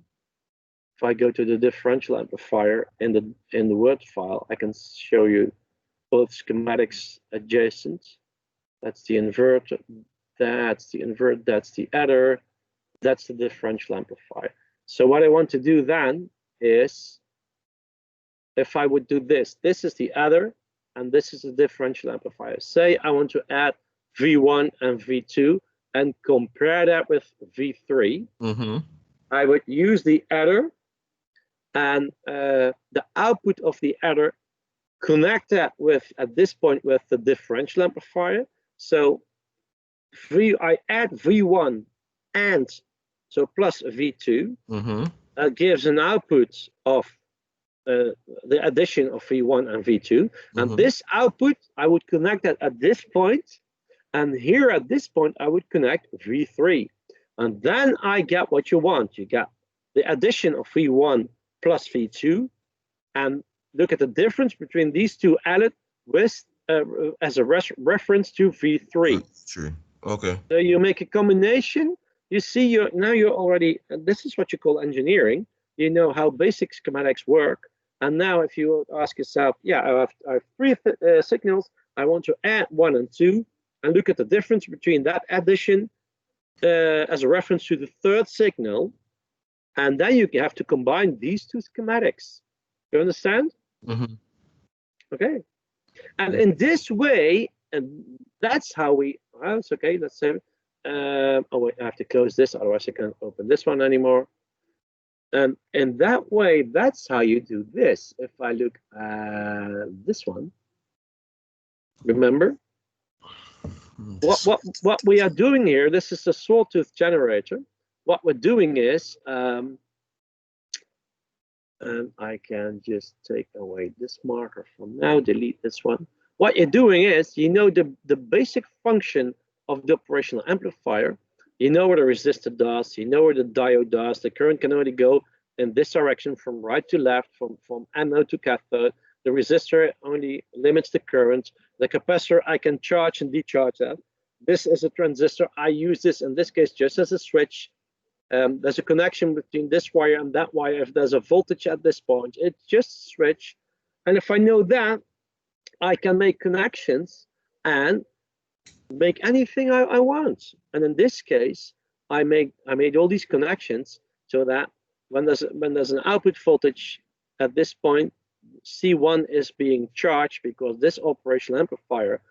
If I go to the differential amplifier in the Word file, I can show you both schematics adjacent. That's the inverter. That's the invert. That's the adder. That's the differential amplifier. So what I want to do then is, if I would do this is the adder, and this is the differential amplifier. Say I want to add V1 and V2 and compare that with V3. I would use the adder and the output of the adder, connect that with, at this point, with the differential amplifier. So I add V1 and so plus V2. That gives an output of the addition of V1 and V2. And this output, I would connect that at this point. And here at this point, I would connect V3. And then I get what you want. You get the addition of V1 plus V2. And look at the difference between these 2 added with as a reference to V3. True. Okay. So you make a combination. You see, you're already, this is what you call engineering. You know how basic schematics work. And now if you ask yourself, yeah, I have three signals, I want to add 1 and 2, and look at the difference between that addition as a reference to the third signal, and then you have to combine these two schematics. You understand? Mm-hmm. Okay. And in this way, and that's how we, well, it's okay, let's say, oh wait, I have to close this, otherwise I can't open this one anymore. And in that way, that's how you do this. If I look at this one, remember? What we are doing here, this is a sawtooth generator. What we're doing is, and I can just take away this marker from now, delete this one. What you're doing is, you know the basic function of the operational amplifier. You know where the resistor does, you know where the diode does. The current can only go in this direction from right to left, from anode to cathode. The resistor only limits the current. The capacitor, I can charge and decharge that. This is a transistor. I use this in this case just as a switch. There's a connection between this wire and that wire. If there's a voltage at this point, it's just a switch. And if I know that, I can make connections and make anything I want. And in this case, I made all these connections so that when there's an output voltage at this point, C1 is being charged because this operational amplifier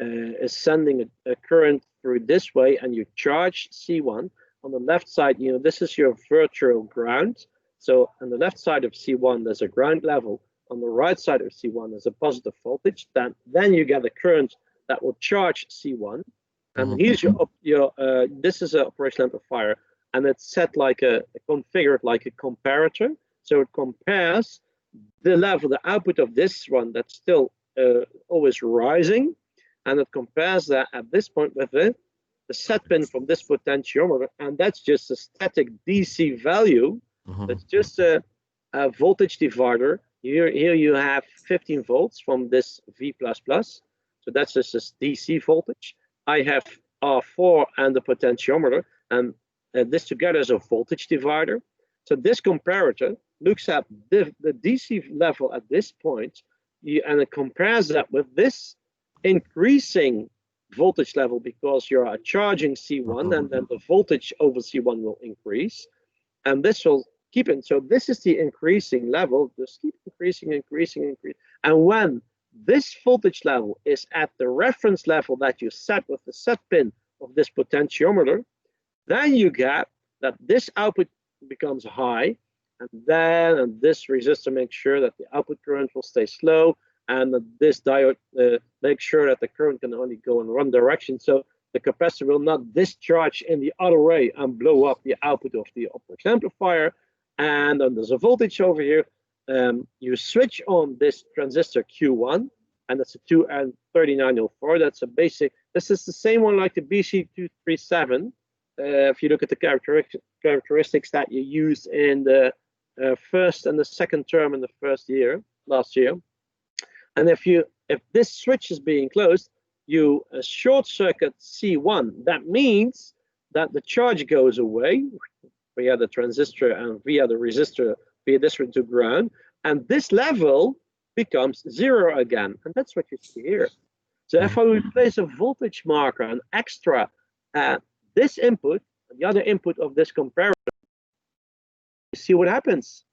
is sending a current through this way, and you charge C1. On the left side, you know, this is your virtual ground. So on the left side of C1, there's a ground level. On the right side of C1, there's a positive voltage. Then you get a current that will charge C1. And here's your this is an operational amplifier, and it's set like configured like a comparator. So it compares the level, the output of this one that's still always rising, and it compares that at this point with the set pin from this potentiometer, and that's just a static DC value. That's just a voltage divider. Here you have 15 volts from this V++. So that's just this DC voltage. I have R4 and the potentiometer, and this together is a voltage divider. So this comparator looks at the DC level at this point, and it compares that with this increasing voltage level because you are charging C1, and then the voltage over C1 will increase, and this will keep it. So this is the increasing level, just keep increasing. And when this voltage level is at the reference level that you set with the set pin of this potentiometer, then you get that this output becomes high, and then this resistor makes sure that the output current will stay slow, and this diode makes sure that the current can only go in one direction, so the capacitor will not discharge in the other way and blow up the output of the operational amplifier. And then there's a voltage over here. You switch on this transistor Q1, and that's a 2N3904. That's a basic. This is the same one like the BC237. If you look at the characteristics that you used in the first and the second term in the first year, last year. And if this switch is being closed, you short circuit C1. That means that the charge goes away via the transistor and via the resistor, via this to ground, and this level becomes 0 again. And that's what you see here. So if I replace a voltage marker, an extra at this input, the other input of this comparator, you see what happens.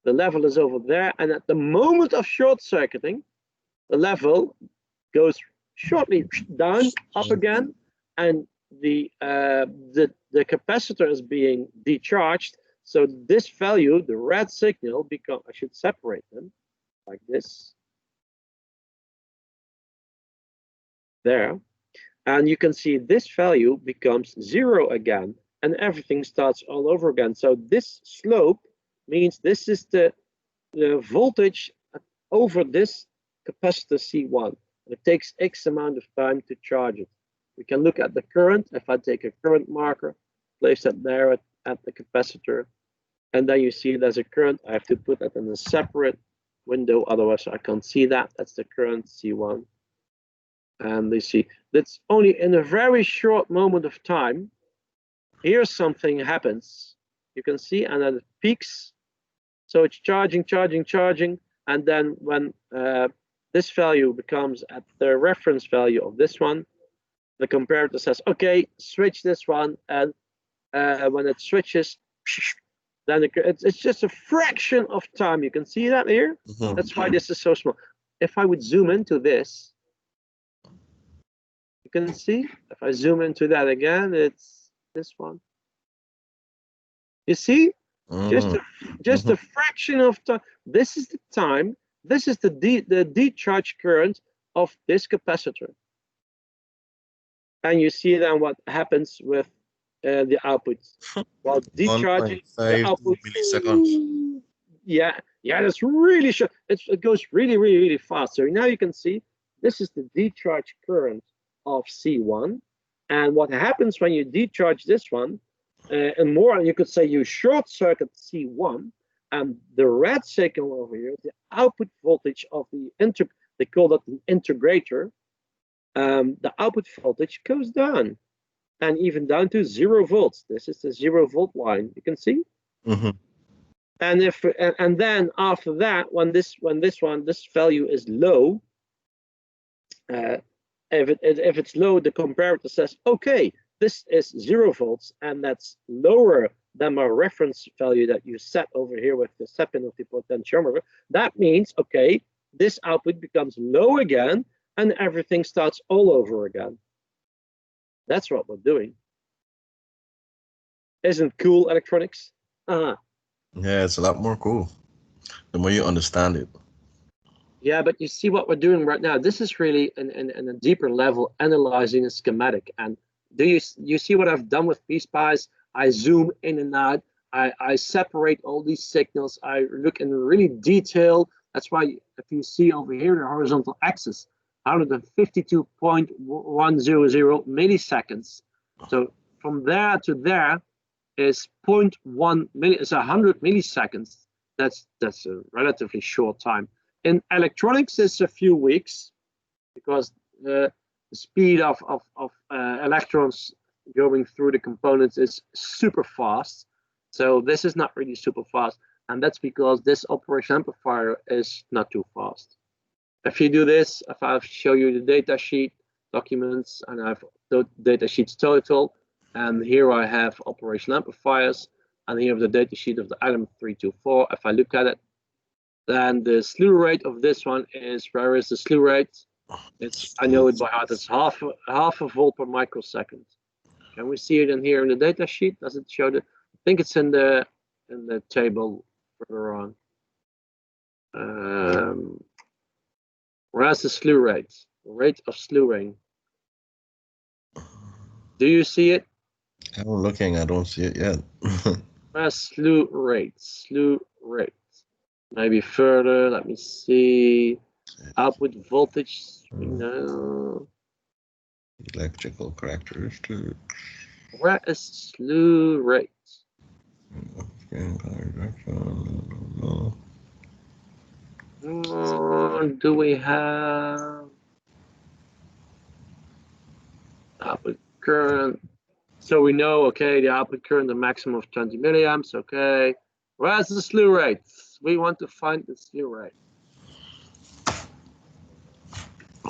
The level is over there, and at the moment of short circuiting, the level goes shortly down, up again, and the capacitor is being decharged. So this value, the red signal, I should separate them like this. There. And you can see this value becomes 0 again, and everything starts all over again. So this slope means this is the voltage over this capacitor C1. And it takes X amount of time to charge it. We can look at the current. If I take a current marker, place that there at the capacitor, and then you see there's a current. I have to put that in a separate window, otherwise I can't see that. That's the current C1. And you see that's only in a very short moment of time. Here something happens. You can see, and then it peaks. So it's charging, and then when this value becomes at the reference value of this one, the comparator says, okay, switch this one, and when it switches, then it's just a fraction of time. You can see that here. Mhm. That's why this is so small. If I would zoom into this, you can see, if I zoom into that again, it's this one. You see, just a fraction of time. This is the time. This is the discharge current of this capacitor. And you see then what happens with the output. While discharging the 1.5 output, milliseconds. yeah, that's really short. It goes really fast. So now you can see this is the discharge current of C1. And what happens when you discharge this one, and more, you could say you short circuit C1, and the red signal over here, the output voltage of the they call that an integrator, the output voltage goes down, and even down to 0 volts. This is the 0 volt line. You can see. And then after that, when this value is low, if it's low, the comparator says, okay, this is 0 volts, and that's lower than my reference value that you set over here with the set pin of the potentiometer. That means, okay, this output becomes low again, and everything starts all over again. That's what we're doing. Isn't cool, electronics? Yeah, it's a lot more cool the more you understand it. Yeah, but you see what we're doing right now. This is really in a deeper level analyzing a schematic. And do you see what I've done with PSpice? I zoom in and out. I separate all these signals. I look in really detail. That's why if you see over here the horizontal axis, 152.100 milliseconds. So from there to there is 0.1 milli. It's 100 milliseconds. That's a relatively short time. In electronics, it's a few weeks because the speed of electrons going through the components is super fast. So this is not really super fast. And that's because this operation amplifier is not too fast. If you do this, if I show you the data sheet documents, and I have the data sheets total, and here I have operation amplifiers, and here the data sheet of the LM324. If I look at it, then the slew rate of this one is, where is the slew rate? It's, I know it by heart, it's half a volt per microsecond. Can we see it in here in the data sheet? Does it show the, I think it's in the table further on. Where's the slew rate? The rate of slewing. Do you see it? I'm looking, I don't see it yet. Where's slew rate? Slew rate. Maybe further, let me see. Output voltage, we know. Electrical characteristics. Where is slew rate? Do we have output current? So we know, okay, the output current, the maximum of 20 milliamps, okay. Where's the slew rate? We want to find the slew rate.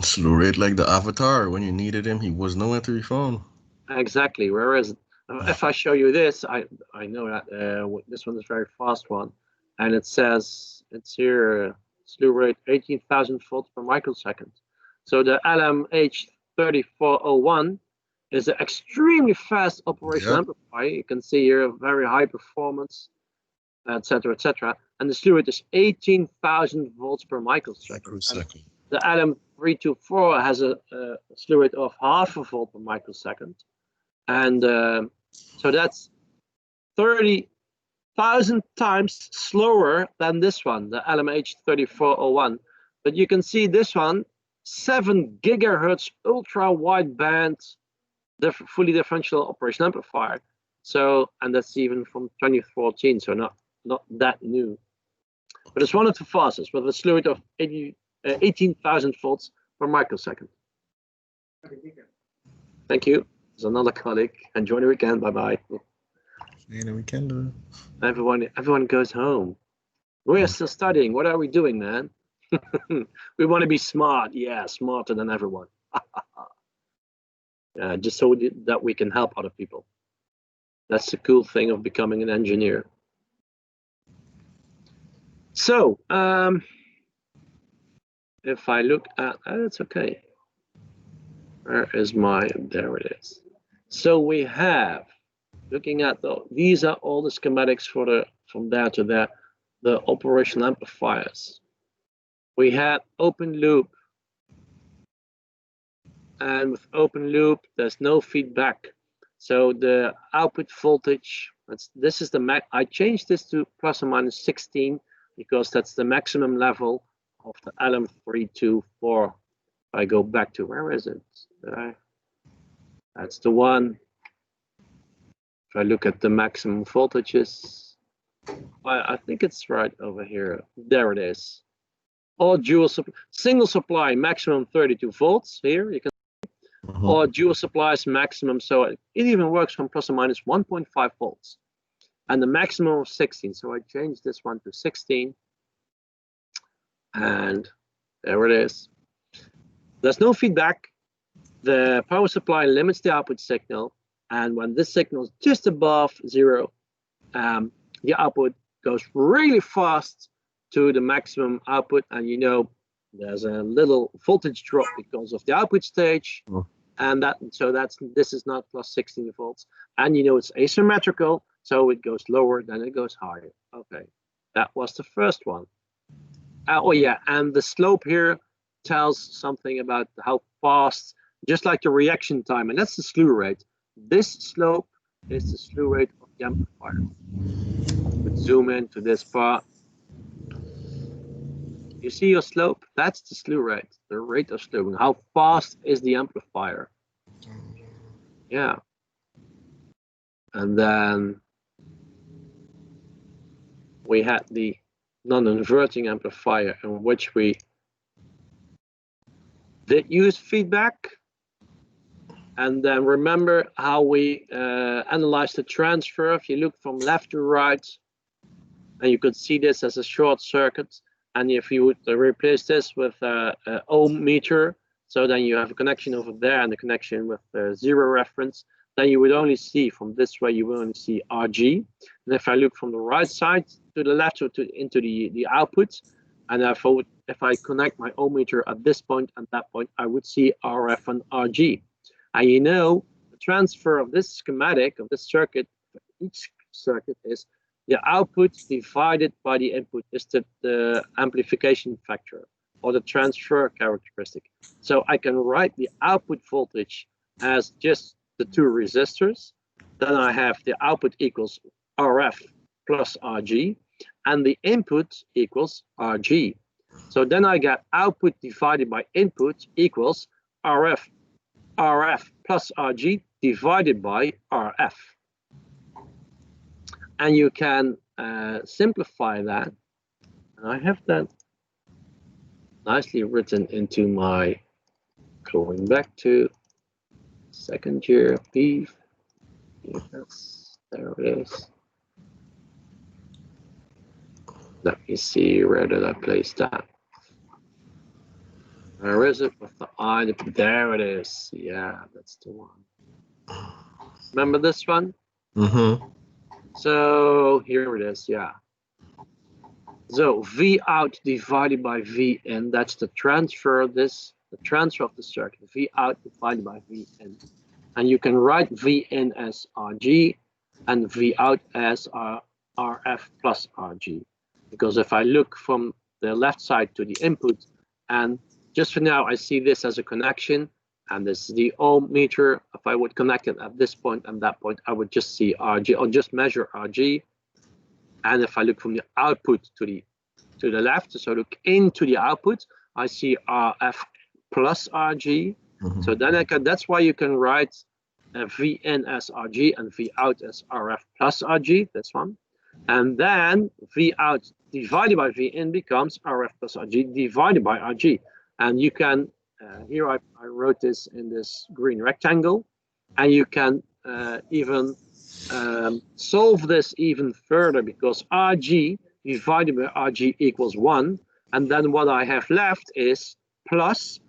Slew rate like the Avatar. When you needed him, he was nowhere to be found. Exactly. Where is it? If I show you this, I know that this one is a very fast one, and it says it's here slew rate 18,000 volts per microsecond. So the LMH3401 is an extremely fast operation amplifier. You can see here a very high performance, etc., etc. And the slew rate is 18,000 volts per microsecond. The LM324 has a slew rate of half a volt per microsecond. And so that's 30,000 times slower than this one, the LMH3401. But you can see this one, 7 gigahertz ultra wideband fully differential operation amplifier. So, and that's even from 2014, so not that new. But it's one of the fastest with a slew rate of 18,000 volts per microsecond. Thank you. There's another colleague. Enjoy the weekend. Bye bye. See you the weekend. Everyone goes home. We're still studying. What are we doing, man? We want to be smart. Yeah, smarter than everyone. Just so that we can help other people. That's the cool thing of becoming an engineer. So, if I look at, that's okay. Where is my, there it is. So we have, looking at these are all the schematics for the, from there to there, the operational amplifiers. We had open loop, and with open loop, there's no feedback. So the output voltage, this is the I changed this to plus or minus 16 because that's the maximum level of the LM324. If I go back to, where is it? That's the one. If I look at the maximum voltages, I think it's right over here. There it is. Or dual supply, single supply maximum 32 volts. Here you can, or dual supplies maximum. So it even works from plus or minus 1.5 volts, and the maximum of 16. So I changed this one to 16, and there it is. There's no feedback. The power supply limits the output signal, and when this signal is just above 0, the output goes really fast to the maximum output, and you know there's a little voltage drop because of the output stage, and this is not plus 16 volts, and you know it's asymmetrical, so it goes lower than it goes higher. Okay, that was the first one. Oh yeah, and the slope here tells something about how fast, just like the reaction time, and that's the slew rate. This slope is the slew rate of the amplifier. Let's zoom into this part. You see your slope? That's the slew rate, the rate of slewing. How fast is the amplifier? Yeah. And then we had the non-inverting amplifier, in which we did use feedback. And then remember how we analyzed the transfer. If you look from left to right, and you could see this as a short circuit. And if you would replace this with an ohm meter, so then you have a connection over there and a connection with zero reference, then you would only see from this way, you will only see RG. And if I look from the right side to the left into the output, and if I connect my ohm meter at this point and that point, I would see RF and RG. And you know, the transfer of this schematic, of this circuit, each circuit is the output divided by the input, is the amplification factor or the transfer characteristic. So I can write the output voltage as just the two resistors. Then I have the output equals RF plus RG, and the input equals RG. So then I get output divided by input equals RF plus RG divided by RF. And you can simplify that. And I have that nicely written into my, going back to second year beef. Yes, there it is. Let me see, where did I place that? Where is it with the I? There it is. Yeah, that's the one. Remember this one? Mm-hmm. So here it is, yeah. So V out divided by V in, that's the transfer of this, the transfer of the circuit. V out divided by V in. And you can write V in as RG and V out as RF plus RG. Because if I look from the left side to the input, and just for now, I see this as a connection, and this is the ohm meter. If I would connect it at this point and that point, I would just see RG, or just measure RG. And if I look from the output to the left, so look into the output, I see RF plus RG. Mm-hmm. So then that's why you can write V in as RG and V out as RF plus RG, this one. And then V out divided by V in becomes RF plus RG divided by RG. And you can, here I wrote this in this green rectangle, and you can even solve this even further, because RG divided by RG equals 1. And then what I have left is plus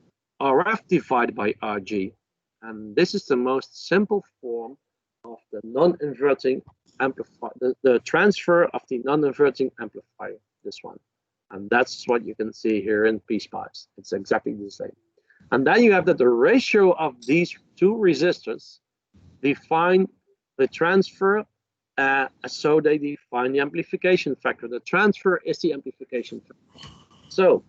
RF divided by RG. And this is the most simple form of the non-inverting amplifier, the transfer of the non-inverting amplifier, this one. And that's what you can see here in PSpice. It's exactly the same. And then you have that the ratio of these two resistors define the transfer, so they define the amplification factor. The transfer is the amplification factor. So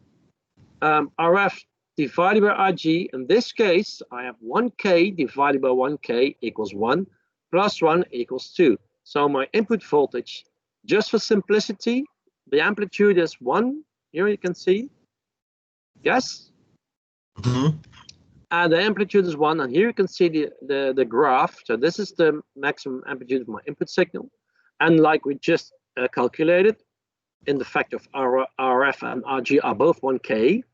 RF divided by RG, in this case, I have 1K divided by 1K equals 1, plus 1 equals 2. So my input voltage, just for simplicity, the amplitude is 1. Here you can see. Yes? Mm-hmm. And the amplitude is 1. And here you can see the graph. So this is the maximum amplitude of my input signal. And like we just calculated, in the fact of RF and RG are both 1K.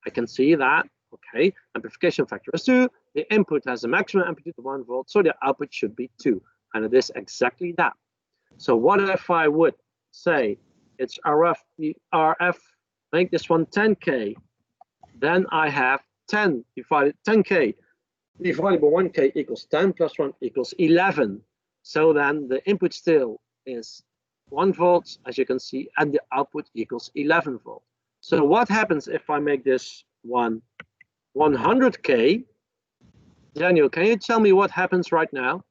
I can see that. Okay, amplification factor is 2. The input has a maximum amplitude of 1 volt, so the output should be 2. And it is exactly that. So what if I would say it's RF, make this one 10K, then I have 10K divided by 1K equals 10 plus 1 equals 11. So then the input still is 1 volt, as you can see, and the output equals 11 volt. So what happens if I make this one 100K? Daniel, can you tell me what happens right now?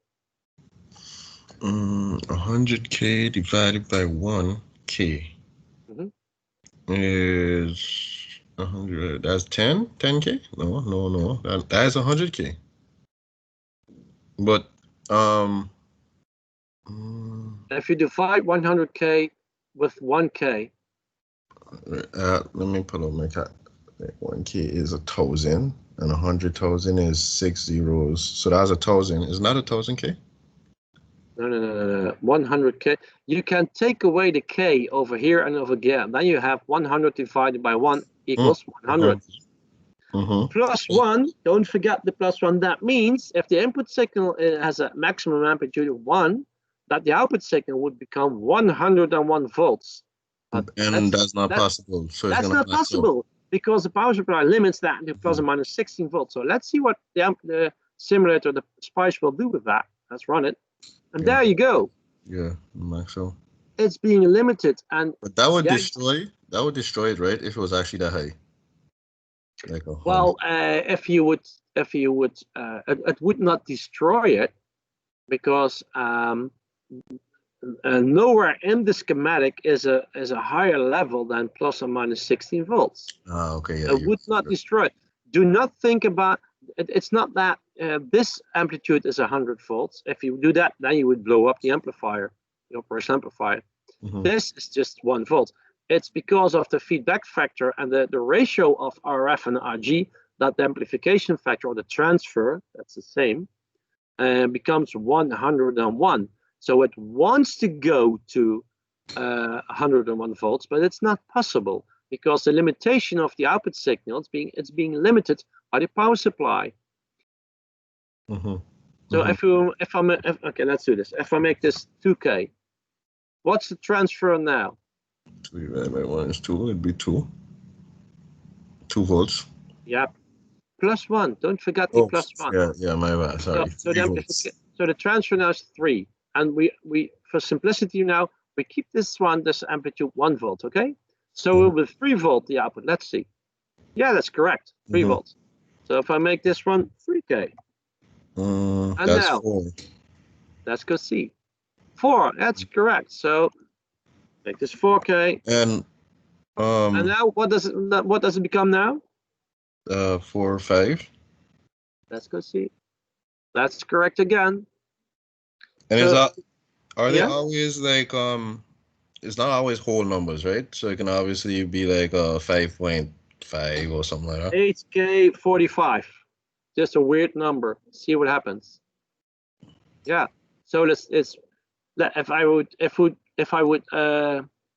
100K divided by 1K is 100. That's 10K? No. That is 100K. But if you divide 100K with 1K, let me pull up my cat. 1K is 1,000, and 100,000 is 6 zeros. So that's 1,000. Isn't that 1,000K? No. 100K. You can take away the K over here and over here. Then you have 100 divided by 1 equals 100. Plus 1, don't forget the plus 1. That means if the input signal has a maximum amplitude of 1, that the output signal would become 101 volts. And that's not possible. So that's not possible because the power supply limits that to plus or minus 16 volts. So let's see what the simulator, the Spice, will do with that. Let's run it. And there you go. Yeah, so it's being limited, and but that would destroy it, right? If it was actually that high. Like if you would, it would not destroy it because nowhere in the schematic is a higher level than plus or minus 16 volts. Okay. Yeah, it would not destroy it. Do not think about it. It's not that this amplitude is 100 volts. If you do that, then you would blow up the amplifier, the operational amplifier. This is just 1 volt. It's because of the feedback factor and the ratio of RF and RG that the amplification factor, or the transfer, that's the same, becomes 101. So it wants to go to 101 volts, but it's not possible because the limitation of the output signal, it's being limited by the power supply. So okay, let's do this. If I make this 2K, what's the transfer now? 2 divided by 1 is 2. It'd be 2 volts. Yep. Plus 1. Don't forget the plus 1. Yeah, my bad. Sorry. So the transfer now is 3. And we for simplicity now, we keep this amplitude 1 volt, okay? So with 3 volt the output, let's see. Yeah, that's correct. 3 volts. So if I make this one 3K. And that's now 4. Let's go see. 4, that's correct. So make this 4K. And now what does it become now? 4 or 5. Let's go see. That's correct again. And are they always like it's not always whole numbers, right? So it can obviously be like 5.5 or something like that. 8K45. Just a weird number. See what happens. Yeah. So if I would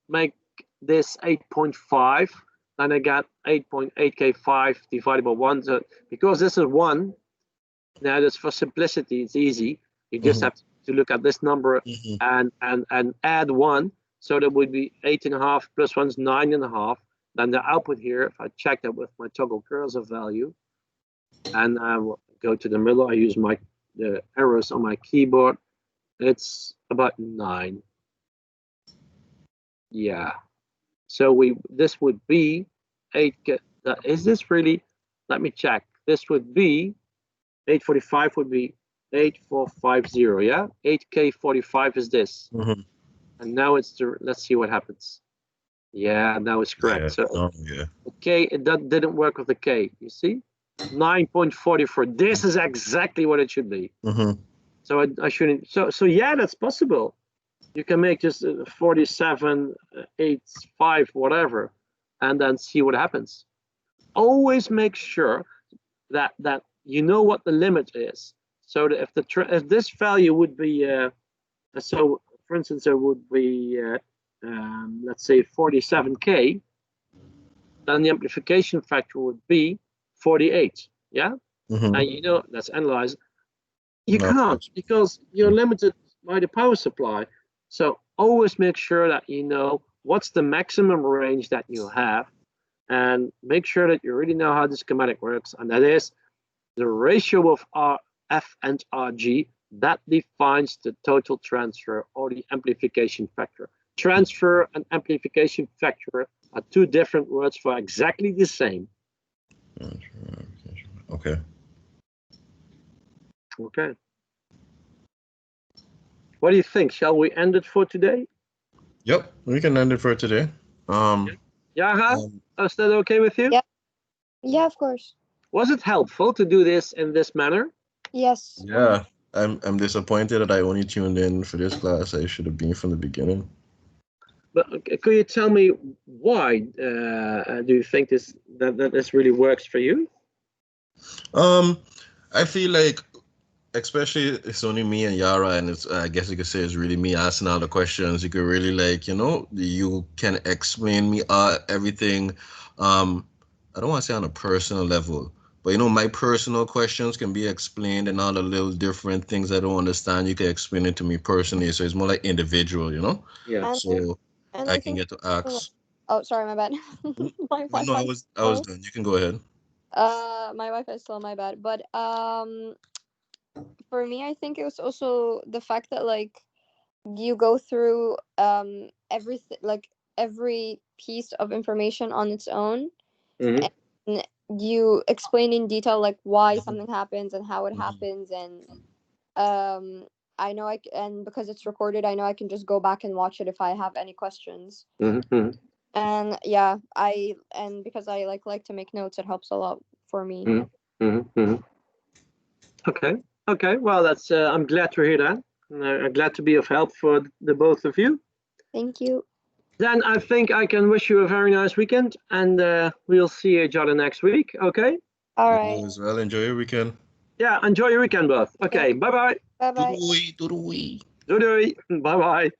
make this 8.5, then I got 8.8K5 divided by 1. So because this is 1, now just for simplicity, it's easy. You just have to look at this number and add 1. So that would be 8.5 plus 1 is 9.5. Then the output here, if I check that with my toggle cursor value, and I will go to the middle, I use the arrows on my keyboard. It's about 9. Yeah. So this would be 8. Is this really? Let me check. This would be 845 would be 8450. Yeah. 8K45 is this. Mhm. And now it's let's see what happens. Yeah, now it's correct. Yeah. So Oh, yeah. K, that didn't work with the K. You see, 9.44. This is exactly what it should be. Mhm. So I shouldn't. So yeah, that's possible. You can make just 47, 85, whatever, and then see what happens. Always make sure that you know what the limit is. So that if this value would be so, for instance, it would be let's say 47K, then the amplification factor would be 48. Yeah, Mhm. and you know, let's analyze. You No, can't because you're Mm. limited by the power supply. So always make sure that you know what's the maximum range that you have, and make sure that you really know how the schematic works, and that is the ratio of RF and RG that defines the total transfer or the amplification factor. Transfer and amplification factor are two different words for exactly the same. Okay. Okay. What do you think? Shall we end it for today? Yep, we can end it for today. Yaha, is that okay with you? Yep. Yeah, of course. Was it helpful to do this in this manner? Yes. Yeah, I'm disappointed that I only tuned in for this class. I should have been from the beginning. But could you tell me why do you think that this really works for you? I feel like, especially it's only me and Yara, and it's I guess you could say it's really me asking all the questions. You could really you can explain me everything. I don't want to say on a personal level, but my personal questions can be explained, and all the little different things I don't understand, you can explain it to me personally. So it's more like individual, Yeah. And, So and I I can think. get to ask. Oh, sorry, my bad. My No, I Wi-Fi. was done. You can go ahead. My Wi-Fi is still my bad, but for me, I think it was also the fact that like you go through everything, like every piece of information on its own, Mhm. and you explain in detail like why something happens and how it happens, and I know and because it's recorded, I know I can just go back and watch it if I have any questions. Mhm. And yeah, because I like to make notes, it helps a lot for me. Mhm. Okay. Okay. Well, that's. I'm glad to hear that. I'm glad to be of help for the both of you. Thank you. Then I think I can wish you a very nice weekend, and we'll see each other next week. Okay. All You right. as well. Enjoy your weekend. Yeah. Enjoy your weekend, both. Okay. Bye bye. Bye bye. Doei, doei. Doei doei. Bye bye.